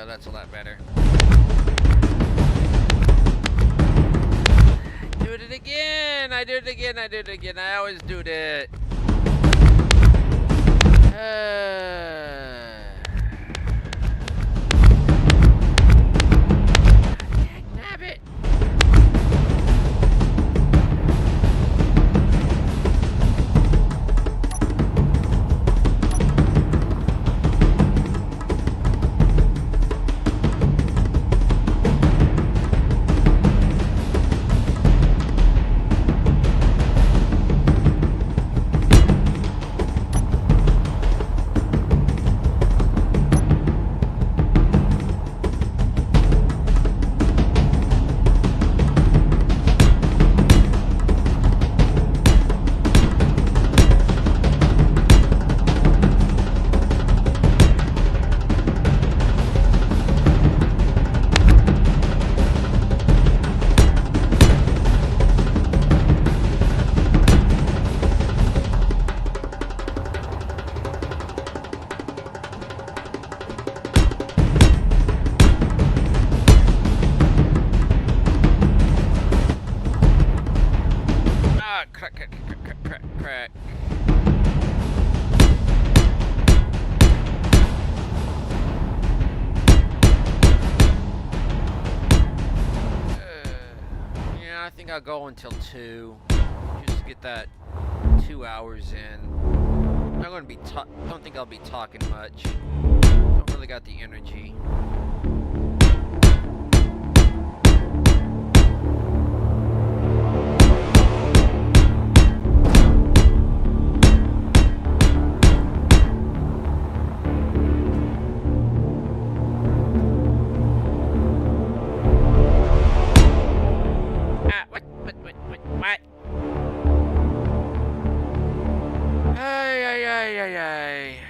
That's a lot better. Do it again! I did it again, I did it again. I always do that. Nabbit. Crack. Yeah, I think I'll go until 2. Just to get that 2 hours in. not gonna be. Don't think I'll be talking much. Don't really got the energy. What? Ay.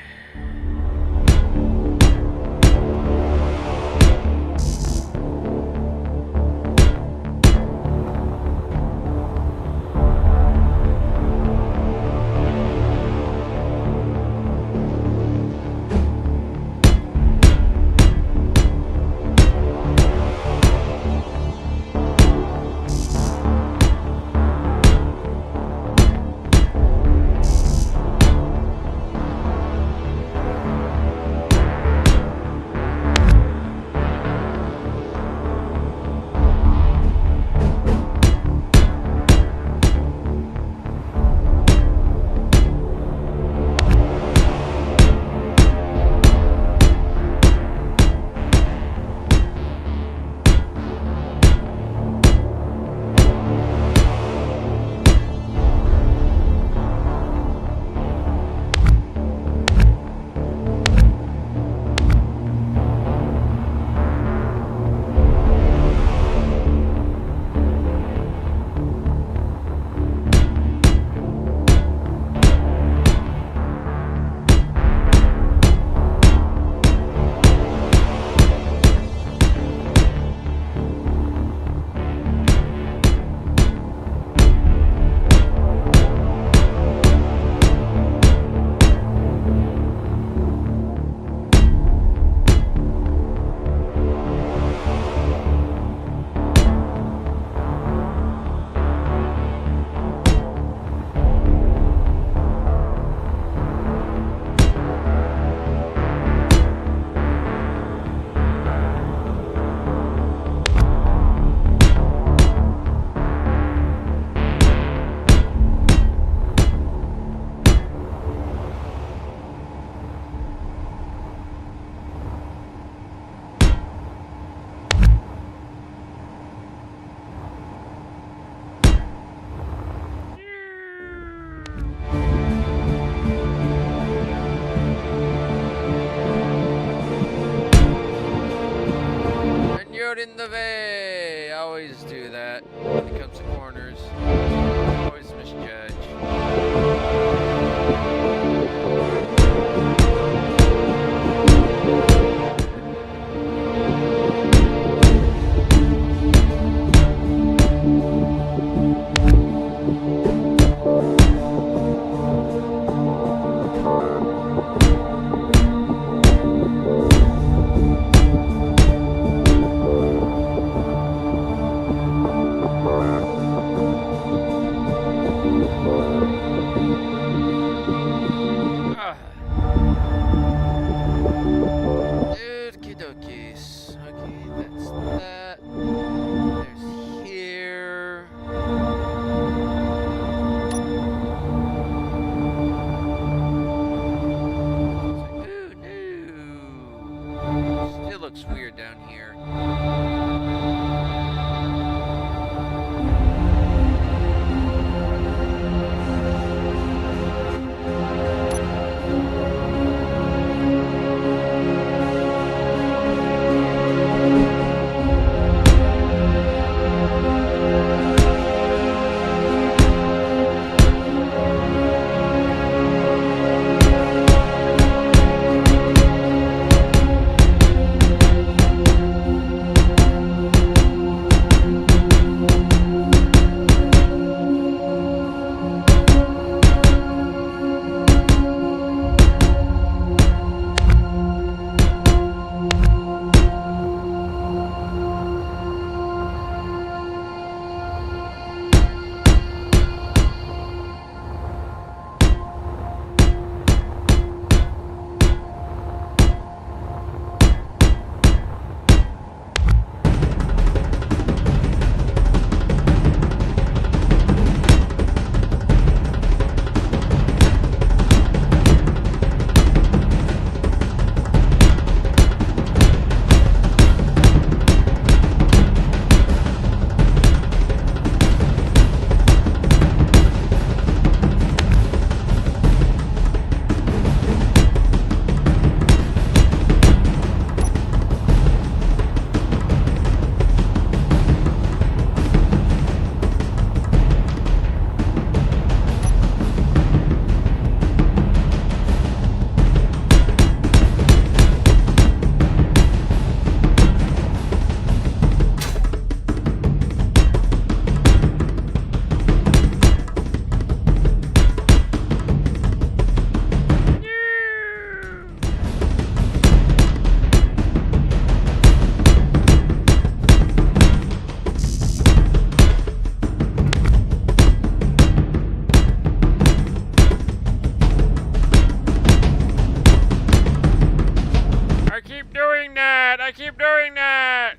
In the way. I always do that when it comes to corners. Always misjudge. keep doing that!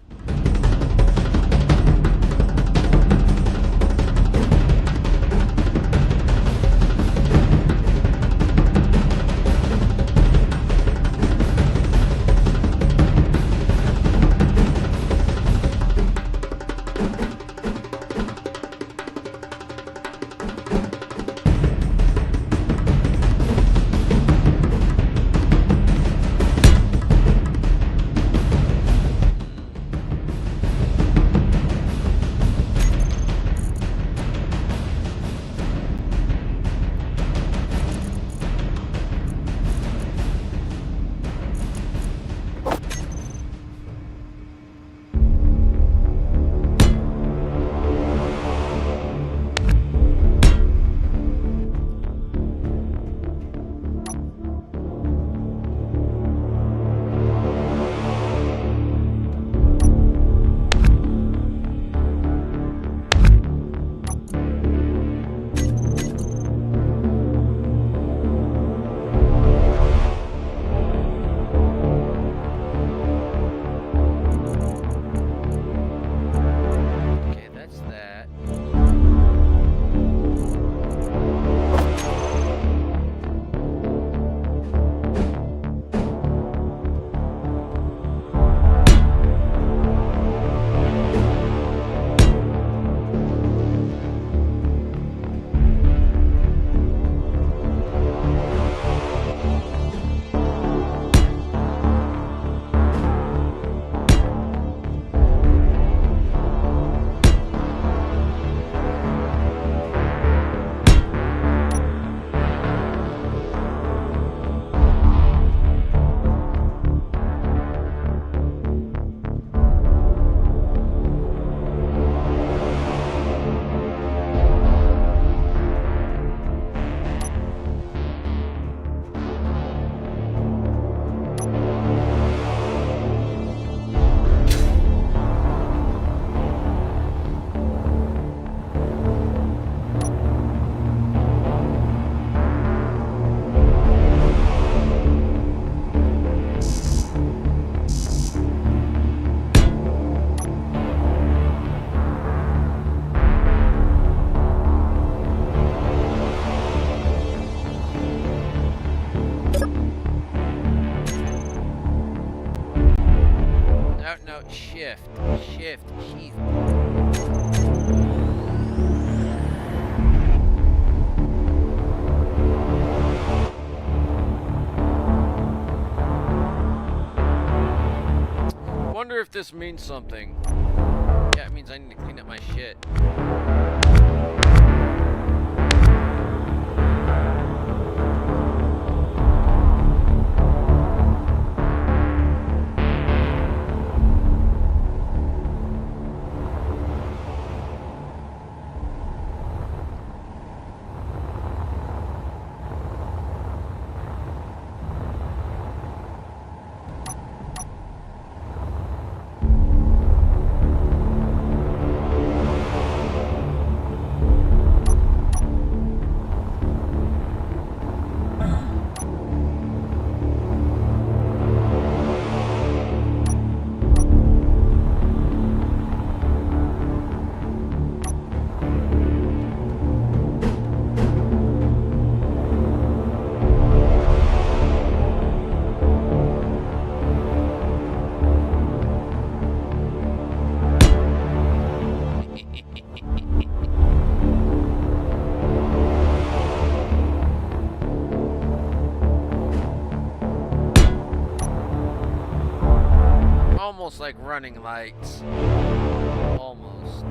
Shift. Wonder if this means something. Yeah, it means I need to clean up my shit. Almost like running lights. Almost.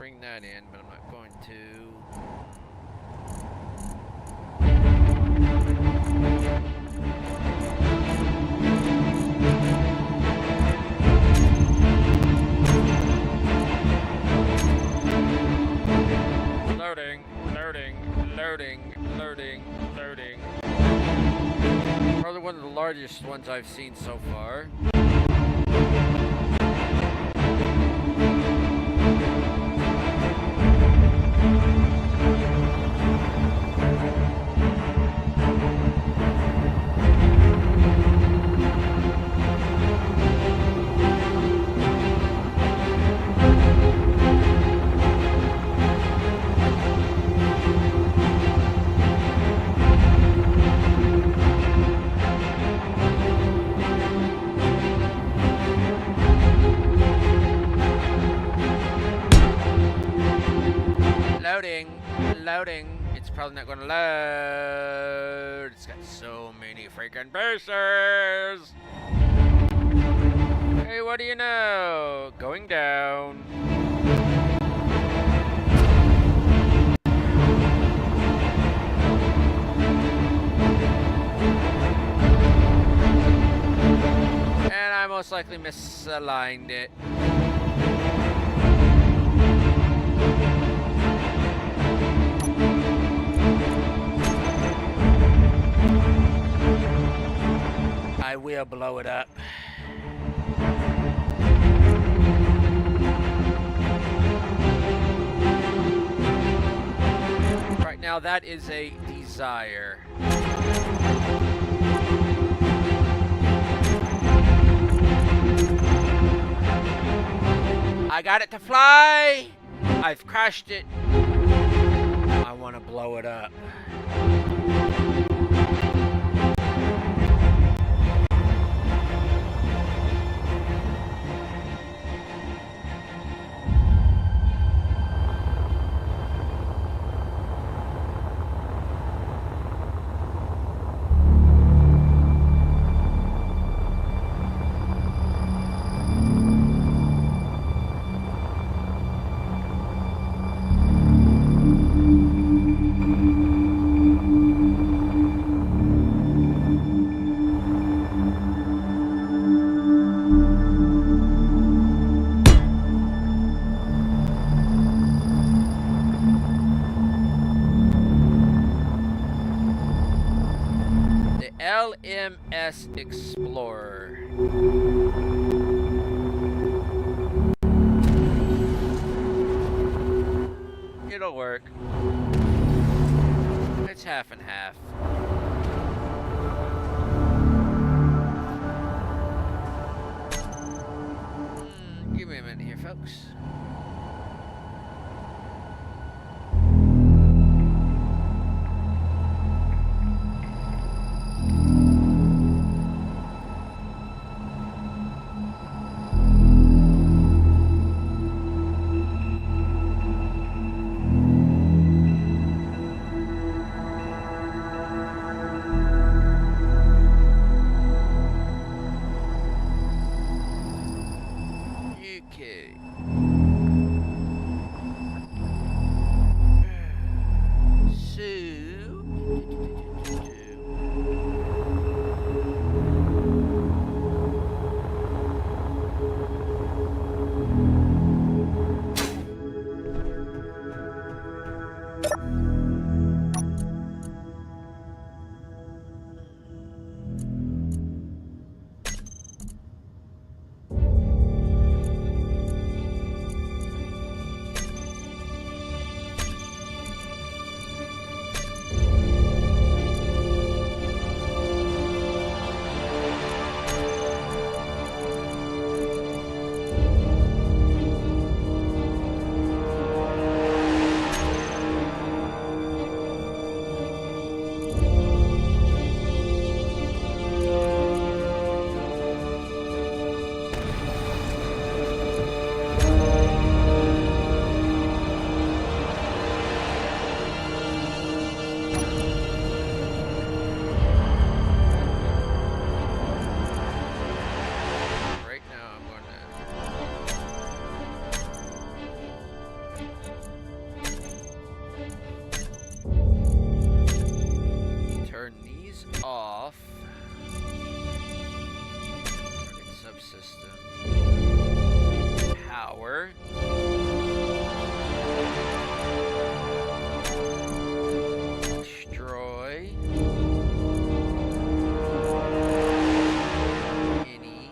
bring that in, but I'm not going to. Loading, loading. Probably one of the largest ones I've seen so far. Loading. It's probably not going to load. It's got so many freaking bases. Hey, what do you know? Going down. And I most likely misaligned it. I will blow it up. Right now, that is a desire. I got it to fly. I've crashed it. I want to blow it up. LMS Explorer. It'll work. It's half and half. Give me a minute here, folks. Okay. power. Destroy. Any.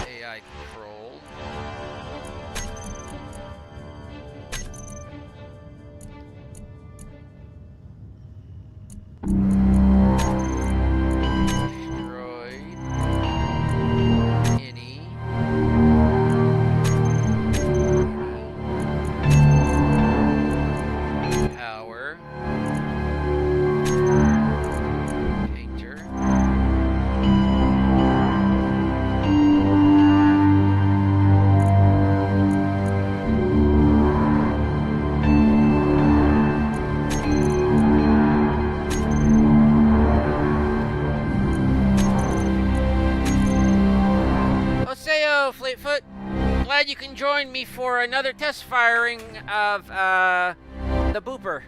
AI control. Destroyed. Any. Power. Painter. Oseo, Fleetfoot. Glad you can join me for another test firing of the booper.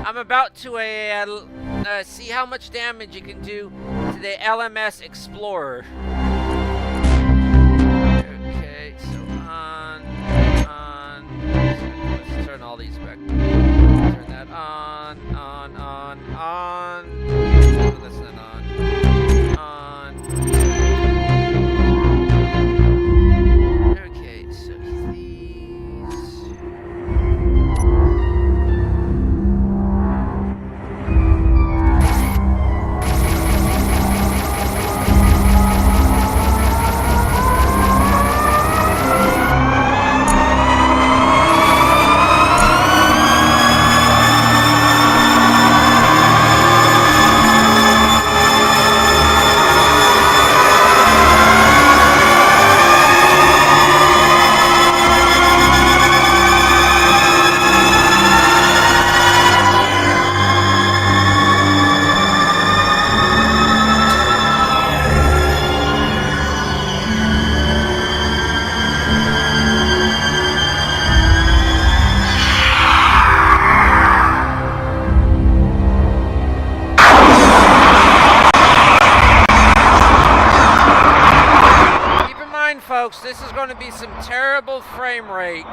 I'm about to see how much damage you can do to the LMS Explorer. Okay, so on. Let's turn all these back. Turn that on. No, that's not on. Okay, so these. Folks, this is going to be some terrible frame rate.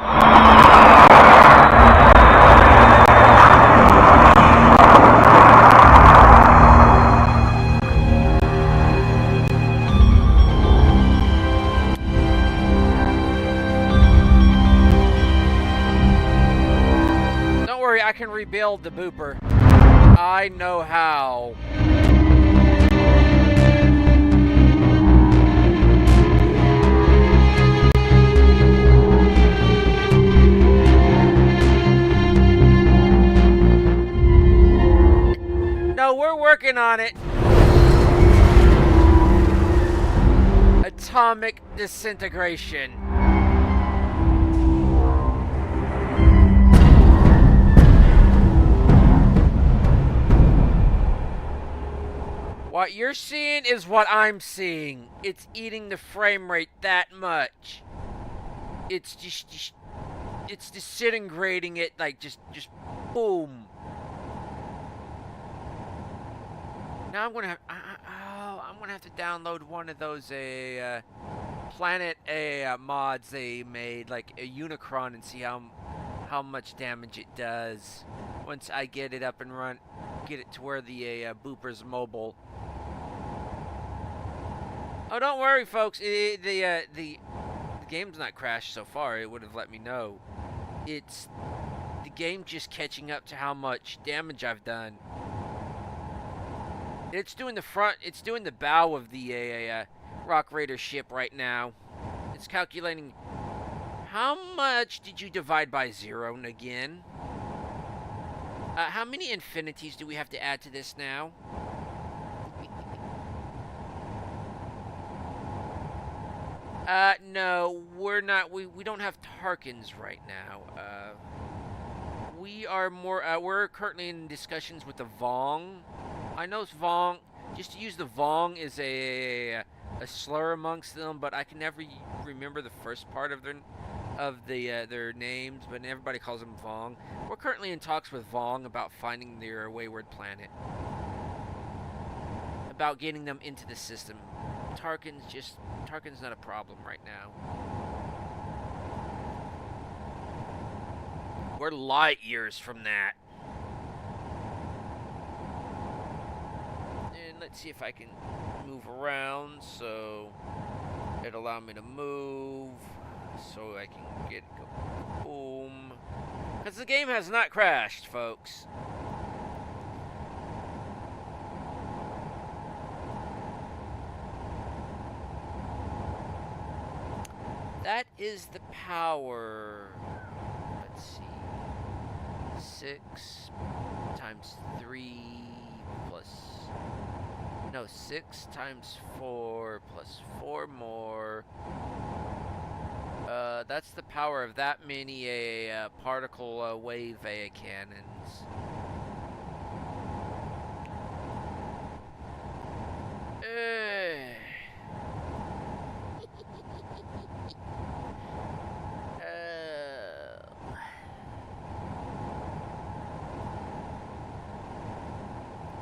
Don't worry, I can rebuild the booper. I know how. No, we're working on it. Atomic disintegration. What you're seeing is what I'm seeing. It's eating the frame rate that much. It's it's disintegrating it like just boom. Now I'm gonna have to download one of those Planet mods they made, like a Unicron, and see how much damage it does once I get it up and run, get it to where the booper's mobile. Oh, don't worry, folks. The game's not crashed so far. It would have let me know. It's the game just catching up to how much damage I've done. It's doing the front. It's doing the bow of the Rock Raider ship right now. It's calculating how much did you divide by 0 again. How many infinities do we have to add to this now? No, we're not. We don't have Tarkins right now. We are more. We're currently in discussions with the Vong. I know Vong. Just to use the Vong is a slur amongst them, but I can never remember the first part of their names. But everybody calls them Vong. We're currently in talks with Vong about finding their wayward planet, about getting them into the system. Tarkin's not a problem right now. We're light years from that. And let's see if I can move around, so it'll allow me to move, so I can get boom. Because the game has not crashed, folks. That is the power. Let's see. 6 times 3 plus... No, 6 times 4 plus 4 more. That's the power of that many particle wave cannons.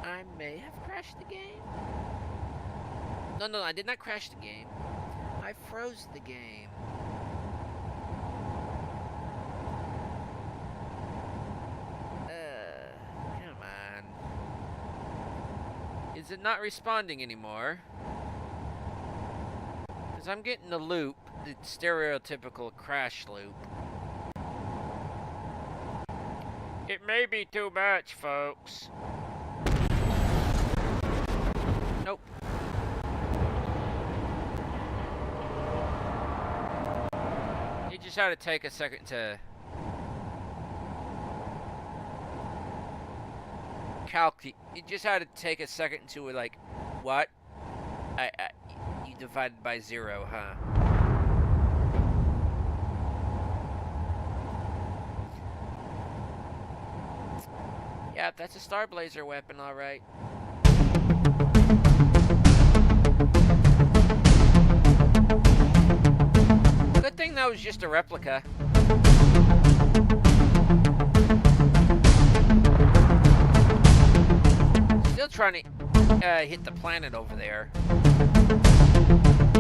I may have crashed the game. No, I did not crash the game. I froze the game. Come on. Is it not responding anymore? Because I'm getting the loop, the stereotypical crash loop. It may be too much, folks. Nope. You just had to take a second to calculate. You just had to take a second to like, what? You divided by 0, huh? Yep, that's a Star Blazer weapon, all right. Good thing that was just a replica. Still trying to hit the planet over there.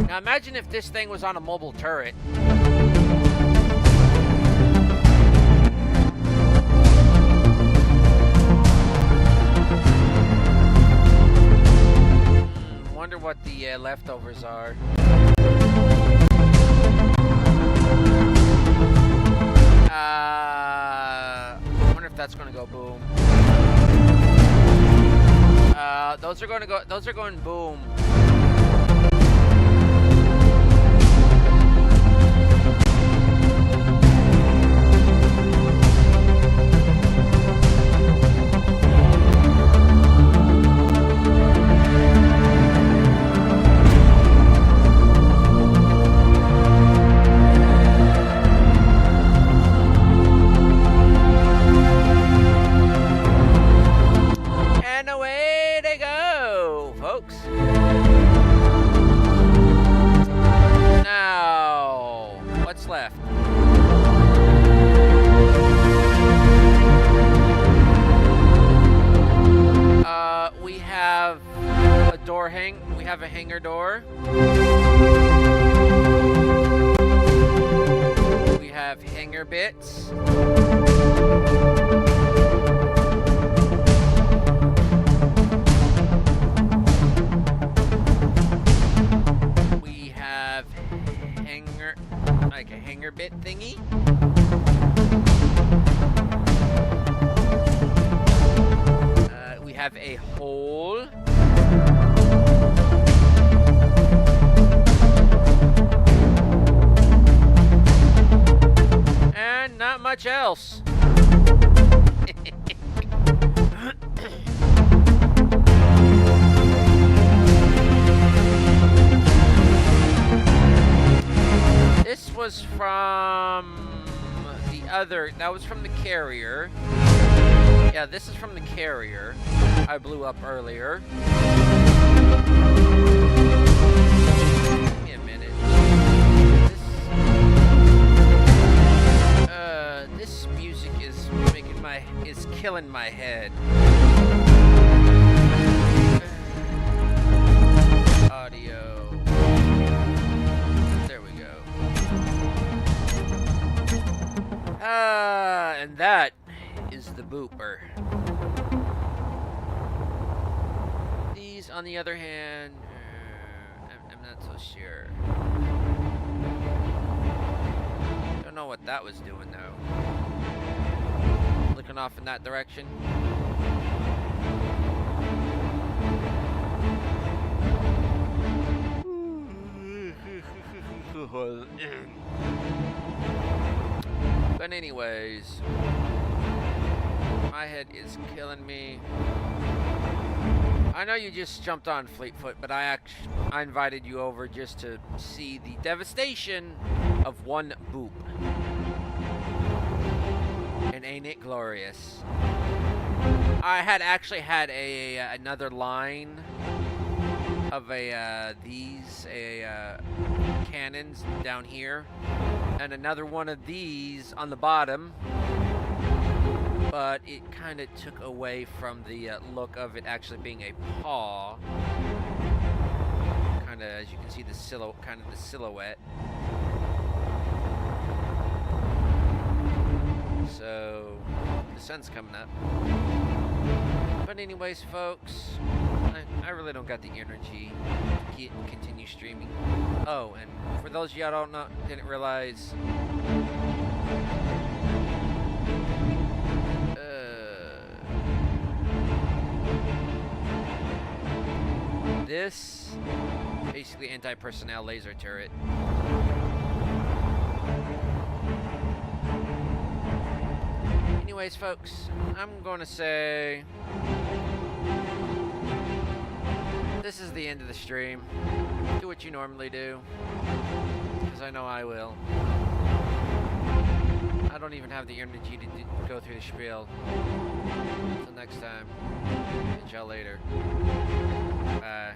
Now imagine if this thing was on a mobile turret. Wonder what the leftovers are. I wonder if that's gonna go boom. Those are going boom. We have a hangar door. We have hangar bits. We have like a hangar bit thingy. We have a hole. And not much else. This was from the other, that was from the carrier. Yeah, this is from the carrier. I blew up earlier. Give me a minute. This music is killing my head. Audio. There we go. And that is the booper. These, on the other hand, I'm not so sure. Don't know what that was doing though. Looking off in that direction. But anyways, my head is killing me. I know you just jumped on Fleetfoot, but I invited you over just to see the devastation of one boop. And ain't it glorious? I had actually had another line of these cannons down here, and another one of these on the bottom, but it kind of took away from the look of it actually being a paw. Kind of, as you can see, the silhouette. So the sun's coming up. But anyways, folks, I really don't got the energy to continue streaming. Oh, and for those of y'all didn't realize, this basically anti-personnel laser turret. Anyways, folks, I'm going to say this is the end of the stream. Do what you normally do, because I know I will. I don't even have the energy to go through the spiel. Until next time, catch y'all later. Bye.